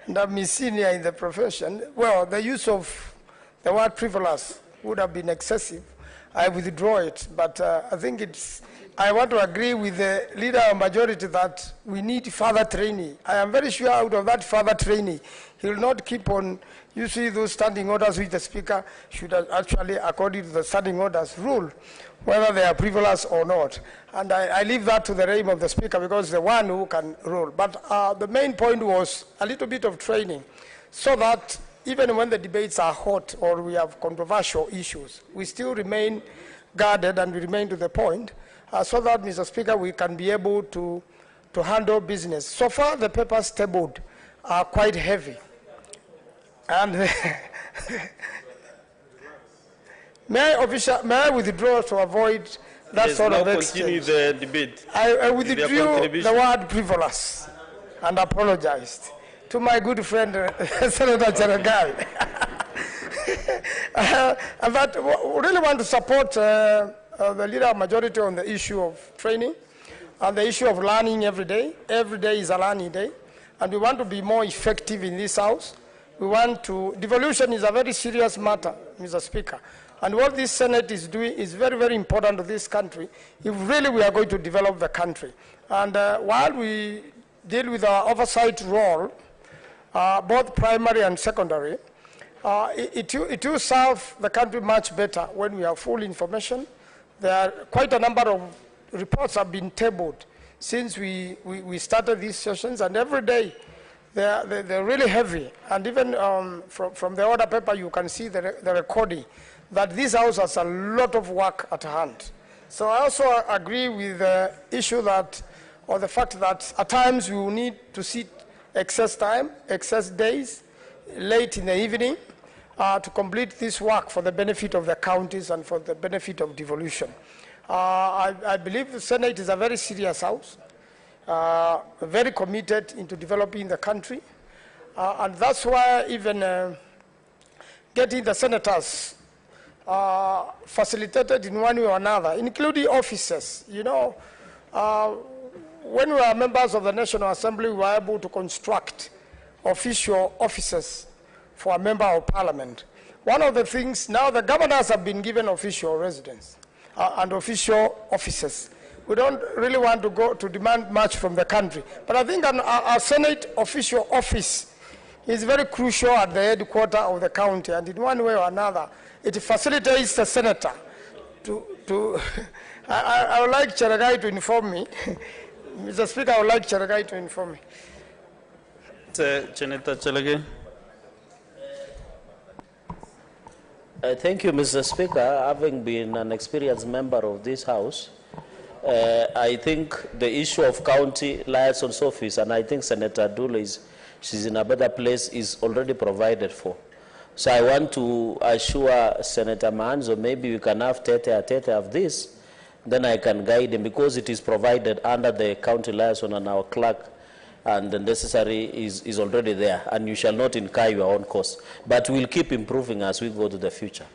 and I'm his senior in the profession. Well, the use of the word frivolous would have been excessive. I withdraw it, but I think I want to agree with the leader of majority that we need further training. I am very sure out of that further training, he will not keep on. You see those standing orders which the Speaker should actually, according to the standing orders, rule whether they are frivolous or not. And I leave that to the realm of the Speaker because the one who can rule. But the main point was a little bit of training so that even when the debates are hot or we have controversial issues, we still remain guarded and we remain to the point so that, Mr. Speaker, we can be able to handle business. So far, the papers tabled are quite heavy. And may I withdraw to avoid that sort of exchange? Continue the debate. I withdrew the word frivolous and apologized to my good friend, Senator Cheruiyot. But we really want to support the leader of majority on the issue of training and the issue of learning every day. Every day is a learning day. And we want to be more effective in this House. We want to, devolution is a very serious matter, Mr. Speaker. And what this Senate is doing is very, very important to this country if really we are going to develop the country. And while we deal with our oversight role, both primary and secondary, it will serve the country much better when we have full information. There are quite a number of reports have been tabled since we started these sessions, and every day they're really heavy. And even from the order paper, you can see the recording that this House has a lot of work at hand. So I also agree with the issue that, or the fact that at times we will need to sit excess time, excess days, late in the evening, to complete this work for the benefit of the counties and for the benefit of devolution. I believe the Senate is a very serious House, very committed into developing the country, and that's why even getting the senators facilitated in one way or another, including officers. You know, when we are members of the National Assembly, we were able to construct official offices for a member of parliament. One of the things, now the governors have been given official residence and official offices. we don't really want to go to demand much from the country. But I think our Senate official office is very crucial at the headquarters of the county, and in one way or another, it facilitates the senator to I would like Cheruiyot to inform me. Mr. Speaker, I would like Cheruiyot to inform me. Senator Chelege. Thank you, Mr. Speaker. Having been an experienced member of this House, I think the issue of county liaison's office, and I think Senator Dule she's in a better place, is already provided for. So I want to assure Senator Manzo, maybe we can have tete-a-tete of this, then I can guide him, because it is provided under the county liaison, and our clerk and the necessary is already there, and you shall not incur your own cost. But we'll keep improving as we go to the future.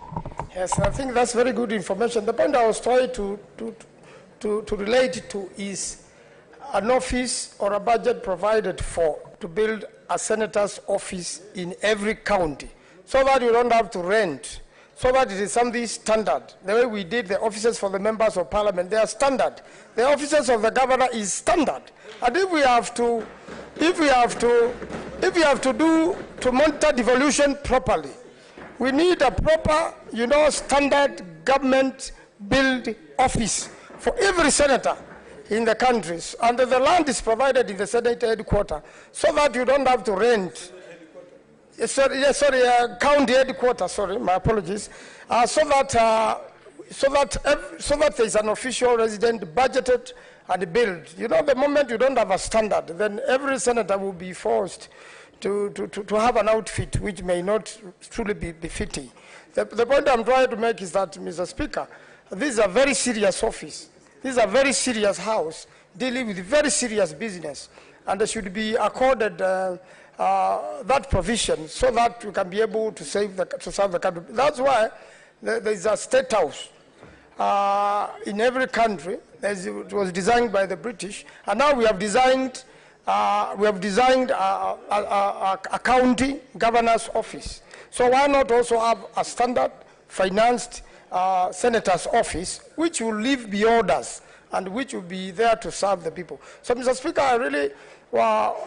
Yes, I think that's very good information. The point I was trying to relate to is an office or a budget provided for to build a senator's office in every county, so that you don't have to rent, so that it is something standard. The way we did the offices for the members of parliament, they are standard. The offices of the governor is standard. And if we have to monitor devolution properly, we need a proper, standard government built office for every senator in the countries. And the land is provided in the Senate headquarters, so that you don't have to rent. County headquarters, my apologies. So that there is an official resident budgeted and built. The moment you don't have a standard, then every senator will be forced to have an outfit which may not truly be befitting. The point I'm trying to make is that, Mr. Speaker, this is a very serious office. This is a very serious house dealing with very serious business, and there should be accorded that provision so that we can be able to serve the country. That's why there is a state house in every country. It was designed by the British, and now we have designed a county governor's office. So why not also have a standard financed senator's office, which will leave the orders and which will be there to serve the people. So, Mr. Speaker, I really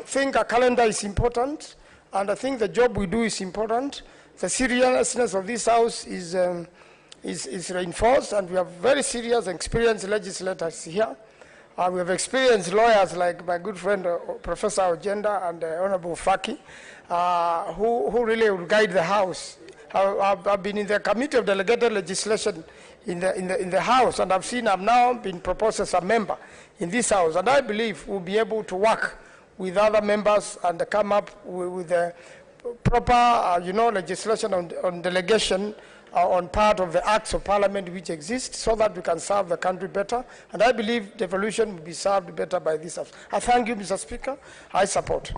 think a calendar is important, and I think the job we do is important. The seriousness of this House is reinforced, and we have very serious and experienced legislators here. We have experienced lawyers like my good friend Professor Ojenda and Honorable Faki, who really will guide the House. I've been in the Committee of Delegated Legislation in the House, and I've now been proposed as a member in this House, and I believe we'll be able to work with other members and come up with the proper, legislation on delegation on part of the acts of parliament which exist, so that we can serve the country better. And I believe devolution will be served better by this House. I thank you, Mr. Speaker. I support.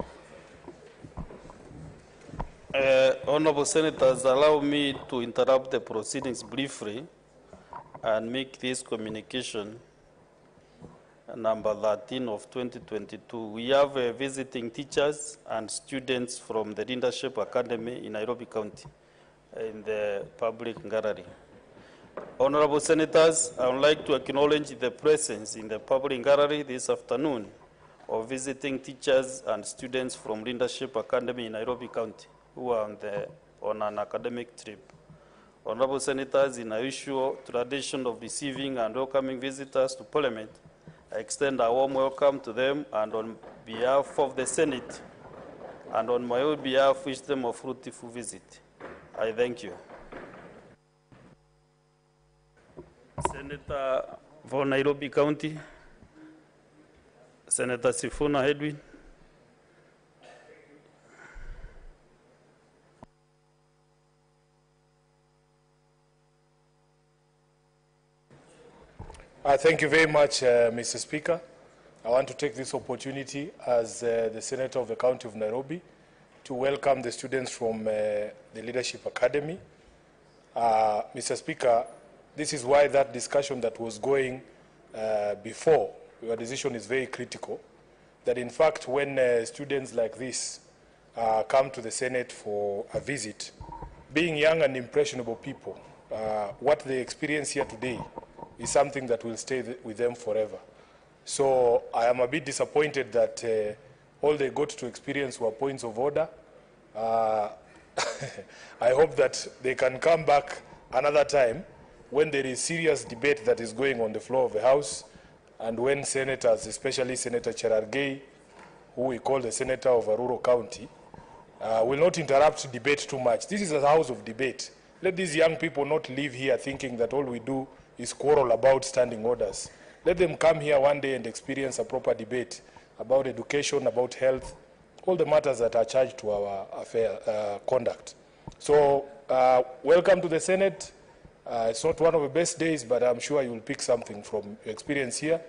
Honorable Senators, allow me to interrupt the proceedings briefly and make this communication number 13 of 2022. We have visiting teachers and students from the Leadership Academy in Nairobi County in the public gallery. Honorable Senators, I would like to acknowledge the presence in the public gallery this afternoon of visiting teachers and students from Leadership Academy in Nairobi County who are on an academic trip. Honorable Senators, in our usual tradition of receiving and welcoming visitors to Parliament, I extend a warm welcome to them, and on behalf of the Senate and on my own behalf, wish them a fruitful visit. I thank you. Senator for Nairobi County, Senator Sifuna Edwin. Thank you very much, Mr. Speaker. I want to take this opportunity as the Senator of the County of Nairobi to welcome the students from the Leadership Academy. Mr. Speaker, this is why that discussion that was going before, your decision is very critical, that in fact when students like this come to the Senate for a visit, being young and impressionable people, what they experience here today is something that will stay with them forever. So I am a bit disappointed that all they got to experience were points of order. I hope that they can come back another time when there is serious debate that is going on the floor of the House, and when senators, especially Senator Cheruiyot, who we call the senator of Ruto County, will not interrupt debate too much. This is a house of debate. Let these young people not live here thinking that all we do is quarrel about standing orders. Let them come here one day and experience a proper debate about education, about health, all the matters that are charged to our conduct. So welcome to the Senate. It's not one of the best days, but I'm sure you will pick something from your experience here.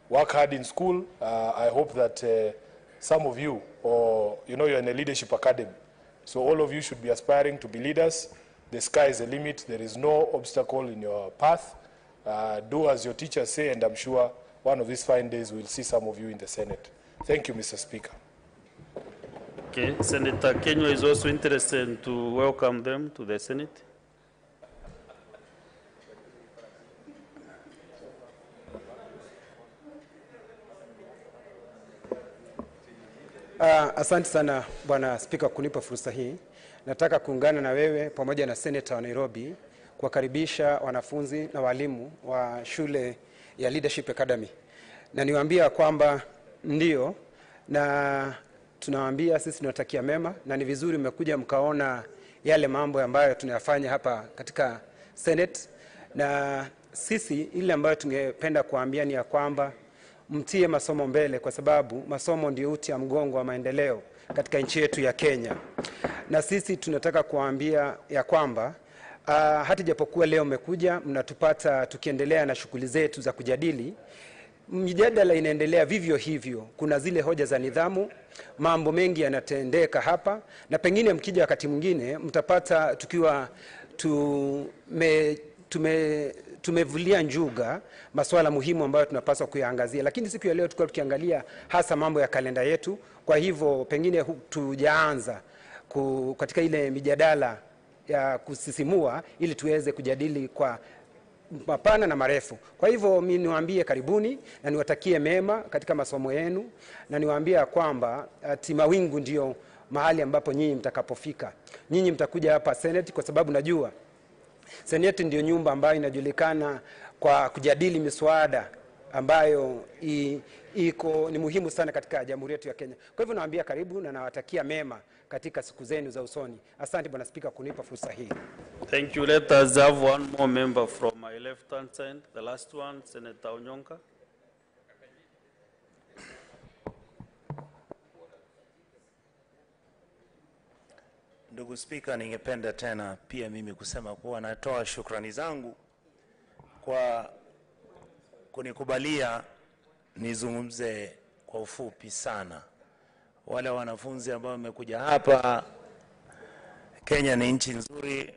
Work hard in school. I hope that some of you, or you're in a leadership academy, so all of you should be aspiring to be leaders. The sky is the limit. There is no obstacle in your path. Do as your teachers say, and I'm sure one of these fine days we'll see some of you in the Senate. Thank you, Mr. Speaker. Okay, Senator Kenya is also interested to welcome them to the Senate. Asante sana Bwana Spika kunipa fursa hii. Nataka kuungana na wewe pamoja na Senator wa Nairobi kuwakaribisha wanafunzi na walimu wa shule ya Leadership Academy. Na niwaambia kwamba ndio, na tunawaambia sisi tunatakia mema, na ni vizuri mmekuja mkaona yale mambo ambayo tunayafanya hapa katika Senate. Na sisi ile ambayo tungependa kuambia ni ya kwamba mtie masomo mbele, kwa sababu masomo ndio uti wa mgongo wa maendeleo katika nchi yetu ya Kenya. Na sisi tunataka kuambia ya kwamba hata japokuwa leo mmekuja mnatupata tukiendelea na shughuli zetu za kujadili, mjadala inaendelea vivyo hivyo. Kuna zile hoja za nidhamu, mambo mengi yanatendeka hapa, na mkija wakati mwingine mtapata tukiwa tumevulia njuga masuala muhimu ambayo tunapaswa kuyaangazia. Lakini siku ya leo tulikuwa tukiangalia hasa mambo ya kalenda yetu. Kwa hivyo pengine tujaanza katika ile mijadala ya kusisimua ili tuweze kujadili kwa mapana na marefu. Kwa hivyo mimi niwaambie karibuni na niwatakie mema katika masomo yenu, na niwaambie kwamba mawingu ndio mahali ambapo nyinyi mtakapofika. Nyinyi mtakuja hapa Senate kwa sababu najua Senate ndio nyumba ambayo inajulikana kwa kujadili miswada ambayo ni muhimu sana katika jamhuri yetu ya Kenya. Kwa hivyo nawaambia karibu na nawatakia mema katika siku zenu za usoni. Asante Bwana Spika kunipa fursa hii. Thank you. Let us have one more member from my left hand side. The last one, Senator Onyonka. Ndugu Spika, ningependa tena pia mimi kusema kuwa natoa shukrani zangu kwa kunikubalia nizungumze kwa ufupi sana. Wale wanafunzi ambao wamekuja hapa, Kenya ni nchi nzuri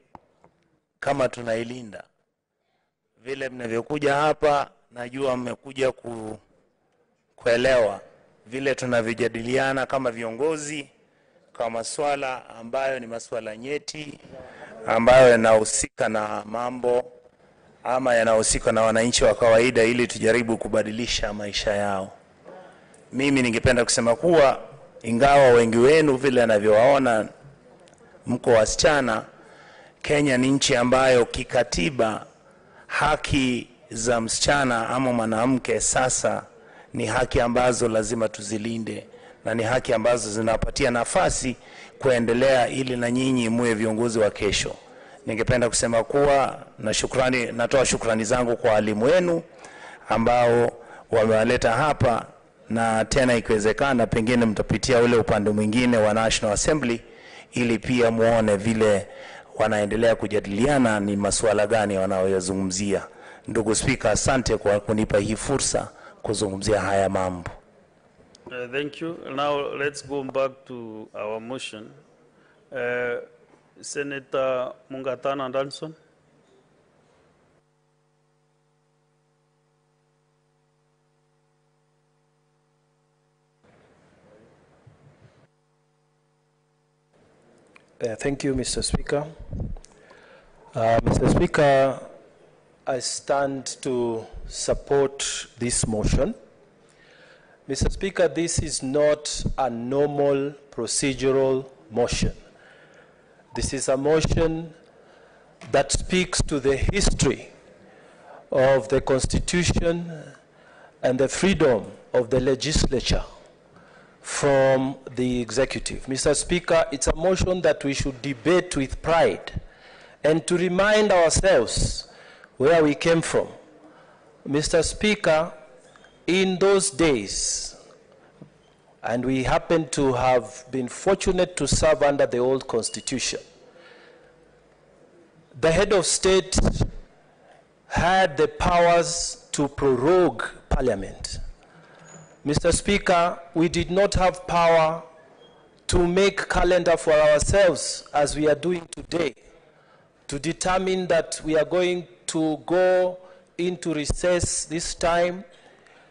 kama tunailinda. Vile mnavyokuja hapa, najua mmekuja kuelewa vile tunavijadiliana kama viongozi kwa masuala ambayo ni masuala nyeti, ambayo yanahusika na mambo ama yanahusika na wananchi wa kawaida, ili tujaribu kubadilisha maisha yao. Mimi ningependa kusema kuwa ingawa wengi wenu vile anavyowaona mko wasichana, Kenya ni nchi ambayo kikatiba haki za msichana ama mwanamke sasa ni haki ambazo lazima tuzilinde, na ni haki ambazo zinapatia nafasi kuendelea ili na nyinyi muwe viongozi wa kesho. Ningependa kusema kuwa natoa shukrani zangu kwa walimu wenu ambao wamewaleta hapa, na tena ikiwezekana pengine mtapitia ule upande mwingine wa National Assembly ili pia muone vile wanaendelea kujadiliana ni masuala gani wanaoyazungumzia. Ndugu Spika, asante kwa kunipa hii fursa kuzungumzia haya mambo. Thank you. Now let's go back to our motion. Senator Mungatana Danson. Thank you, Mr. Speaker. Mr. Speaker, I stand to support this motion Mr. Speaker, this is not a normal procedural motion. This is a motion that speaks to the history of the Constitution and the freedom of the legislature from the executive. Mr. Speaker, it's a motion that we should debate with pride and to remind ourselves where we came from. Mr. Speaker, in those days, and we happen to have been fortunate to serve under the old Constitution, the head of state had the powers to prorogue Parliament. Mr. Speaker, we did not have power to make calendar for ourselves as we are doing today, to determine that we are going to go into recess this time,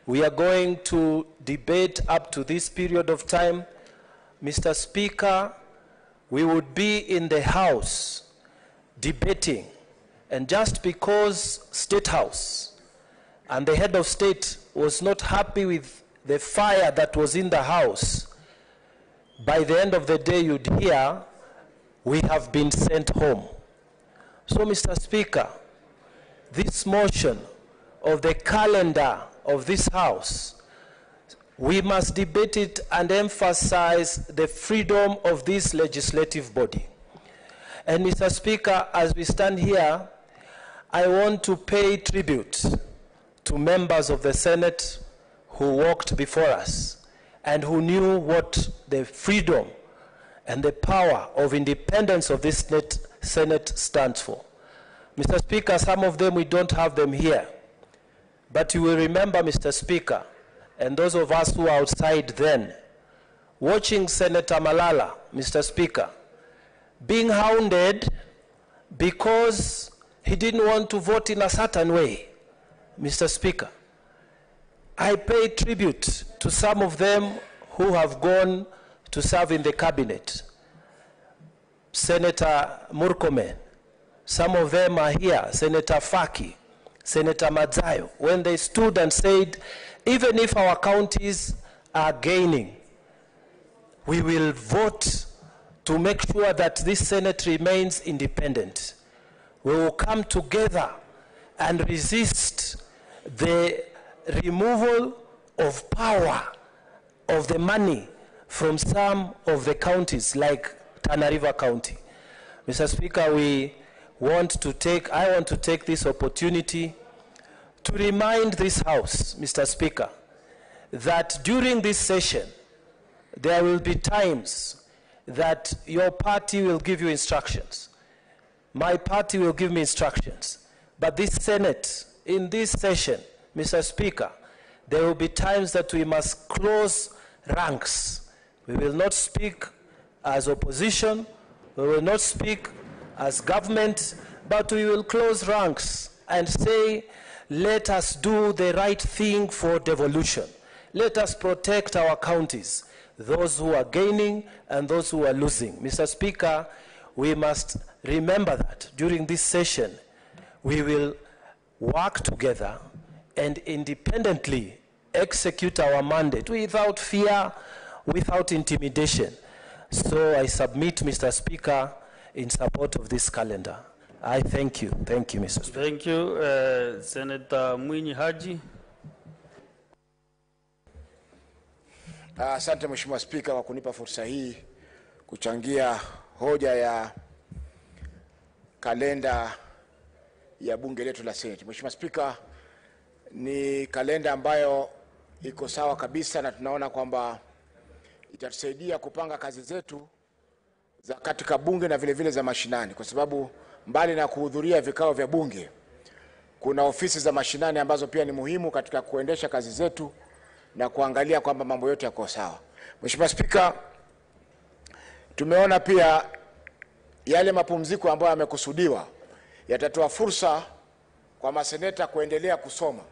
we are going to debate up to this period of time. Mr. Speaker, we would be in the House debating, and just because State House and the head of state was not happy with the fire that was in the House, by the end of the day you'd hear, we have been sent home. So, Mr. Speaker, this motion of the calendar of this House, we must debate it and emphasize the freedom of this legislative body. And Mr. Speaker, as we stand here, I want to pay tribute to members of the Senate who walked before us and who knew what the freedom and the power of independence of this Senate stands for. Mr. Speaker, some of them, we don't have them here. But you will remember, Mr. Speaker, and those of us who were outside then, watching Senator Malala, Mr. Speaker, being hounded because he didn't want to vote in a certain way. Mr. Speaker, I pay tribute to some of them who have gone to serve in the cabinet. Senator Murkomen, some of them are here, Senator Faki, Senator Madzayo, when they stood and said, even if our counties are gaining, we will vote to make sure that this Senate remains independent. We will come together and resist the removal of power of the money from some of the counties like Tana River County. Mr. Speaker, I want to take this opportunity to remind this House, Mr. Speaker, that during this session, there will be times that your party will give you instructions. My party will give me instructions. But this Senate, in this session, Mr. Speaker, there will be times that we must close ranks. We will not speak as opposition, we will not speak as government, but we will close ranks and say, let us do the right thing for devolution. Let us protect our counties, those who are gaining and those who are losing. Mr. Speaker, we must remember that during this session, we will work together and independently execute our mandate without fear, without intimidation. So I submit, Mr. Speaker, in support of this calendar. I thank you. Thank you, Mr. Speaker. Thank you, Senator Mwinyi Haji. Asante Mheshimiwa Spika kwa kunipa fursa hii kuchangia hoja ya kalenda ya bunge letu la Senate. Mheshimiwa Spika, ni kalenda ambayo iko sawa kabisa na tunaona kwamba itatusaidia kupanga kazi zetu za katika bunge na vile vile za mashinani, kwa sababu mbali na kuhudhuria vikao vya bunge, kuna ofisi za mashinani ambazo pia ni muhimu katika kuendesha kazi zetu na kuangalia kwamba mambo yote yako sawa. Mheshimiwa Spika, tumeona pia yale mapumziko ambayo yamekusudiwa yatatoa fursa kwa maseneta kuendelea kusoma,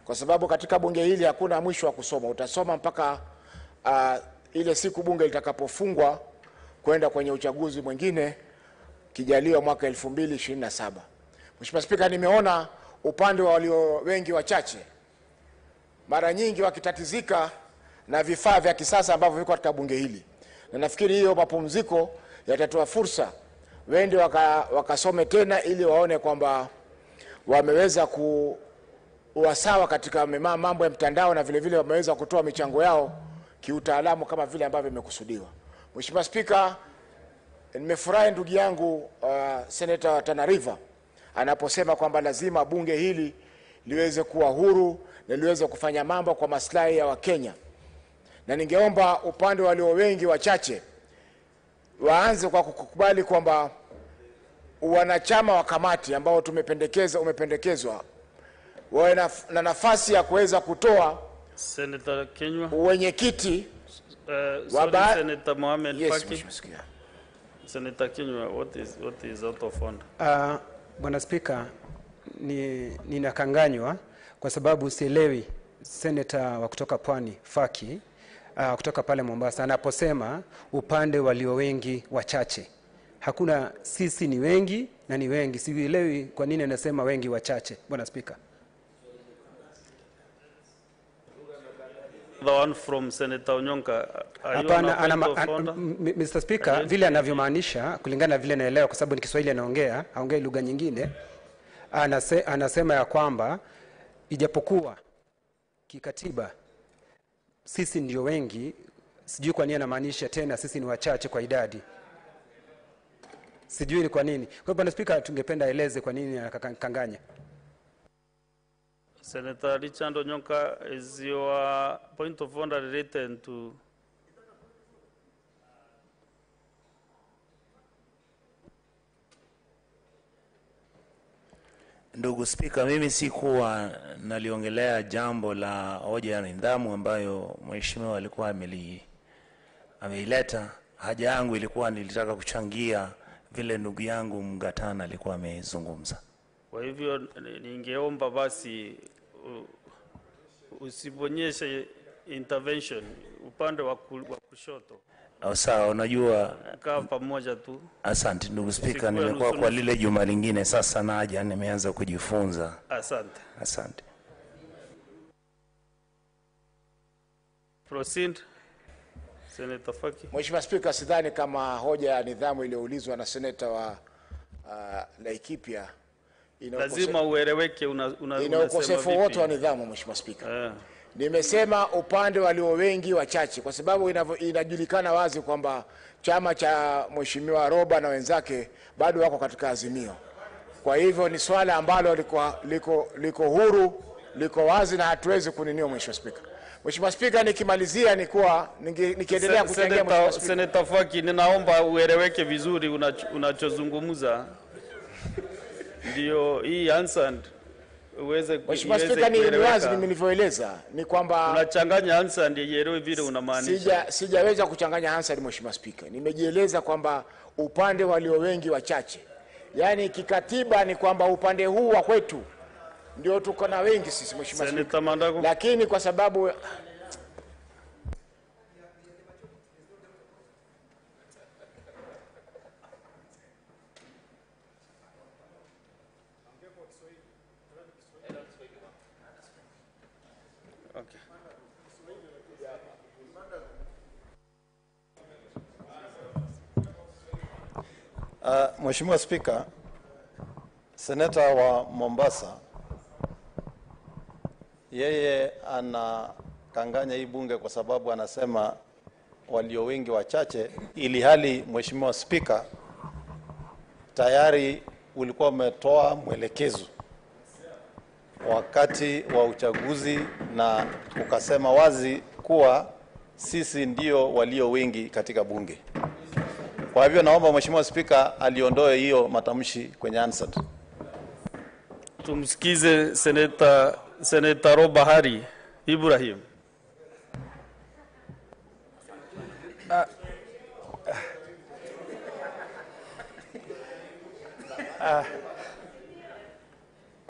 kwa sababu katika bunge hili hakuna mwisho wa kusoma. Utasoma mpaka ile siku bunge litakapofungwa kwenda kwenye uchaguzi mwingine kijaliwa mwaka 2027. Mheshimiwa Spika, nimeona upande wa walio wengi wachache mara nyingi wakitatizika na vifaa vya kisasa ambavyo viko katika bunge hili. Na nafikiri hiyo mapumziko yatatoa fursa wende wakasome tena ili waone kwamba wameweza kuwasawa katika mambo ya mtandao, na vile vile wameweza kutoa michango yao kiutaalamu kama vile ambavyo imekusudiwa. Mheshimiwa Spika, nimefurahi ndugu yangu Senator wa Tana River anaposema kwamba lazima bunge hili liweze kuwa huru na liweze kufanya mambo kwa maslahi ya Wakenya. Na ningeomba upande walio wengi wachache waanze kwa kukubali kwamba wanachama wa kamati ambao umependekezwa wawe na nafasi ya kuweza kutoa Senator Kinyua, wenyekiti Senator Mohamed Faki. Senator Kinyua, what is out of order? Bwana Spika, ninakanganywa kwa sababu sielewi Senator wa kutoka Pwani Faki kutoka pale Mombasa anaposema upande walio wengi wachache. Hakuna sisi ni wengi na ni wengi. Sielewi kwa nini anasema wengi wachache, Bwana Spika. The one from Senator Onyonka. Mr. Speaker, vile anavyomaanisha kulingana vile naelewa, kwa sababu ni Kiswahili anaongea, haongei lugha nyingine, anasema ya kwamba ijapokuwa kikatiba sisi ndio wengi, sijui kwa nini anamaanisha tena sisi ni wachache kwa idadi. Sijui ni kwa nini. Kwa Bwana Speaker, tungependa eleze kwa nini anakanganya. Senator Richard Onyonka, is your point of order related to Ndugu Spika, mimi sikuwa naliongelea jambo la hoja ya nidhamu ambayo mheshimiwa alikuwa ameileta. Haja yangu ilikuwa nilitaka kuchangia vile ndugu yangu Mgatana alikuwa amezungumza. Kwa hivyo ningeomba basi usibonyeshe intervention upande wa kushoto. Sawa, unajua kaa pamoja tu. Asante ndugu Spika, nimekuwa kwa lile juma lingine, sasa naja nimeanza kujifunza. Asante. Asante. Proceed. Senator Faki. Mheshimiwa Spika, sidhani kama hoja ya nidhamu iliyoulizwa na Senator wa Laikipia lazima ueleweke ina ukosefu wote wa nidhamu. Mheshimiwa Spika, nimesema upande walio wengi wachache, kwa sababu inajulikana wazi kwamba chama cha Mheshimiwa Roba na wenzake bado wako katika azimio. Kwa hivyo ni swala ambalo liko huru, liko wazi na hatuwezi kuninio. Mheshimiwa Spika. Mheshimiwa Spika, nikimalizia nikiendelea kuchangia. Mheshimiwa Spika, Senator Faki, ninaomba ueleweke vizuri unachozungumza. Ndio hii answered uweze kueleza. Mheshimiwa Spika, ni wazi nilivyoeleza ni kwamba unachanganya answered ielewe vile unamaanisha. Sijaweza kuchanganya answered Mheshimiwa Spika. Nimejieleza kwamba upande walio wengi wachache. Yaani kikatiba ni kwamba upande huu wa kwetu ndio tuko na wengi sisi Mheshimiwa Spika. Lakini kwa sababu Mheshimiwa Spika, Seneta wa Mombasa yeye anakanganya hii bunge kwa sababu anasema walio wengi wachache, ili hali Mheshimiwa Spika tayari ulikuwa umetoa mwelekezo wakati wa uchaguzi na ukasema wazi kuwa sisi ndio walio wengi katika bunge. Kwa hivyo naomba Mheshimiwa Spika aliondoe hiyo matamshi kwenye answered. Tumsikize Senator Robahari Ibrahim.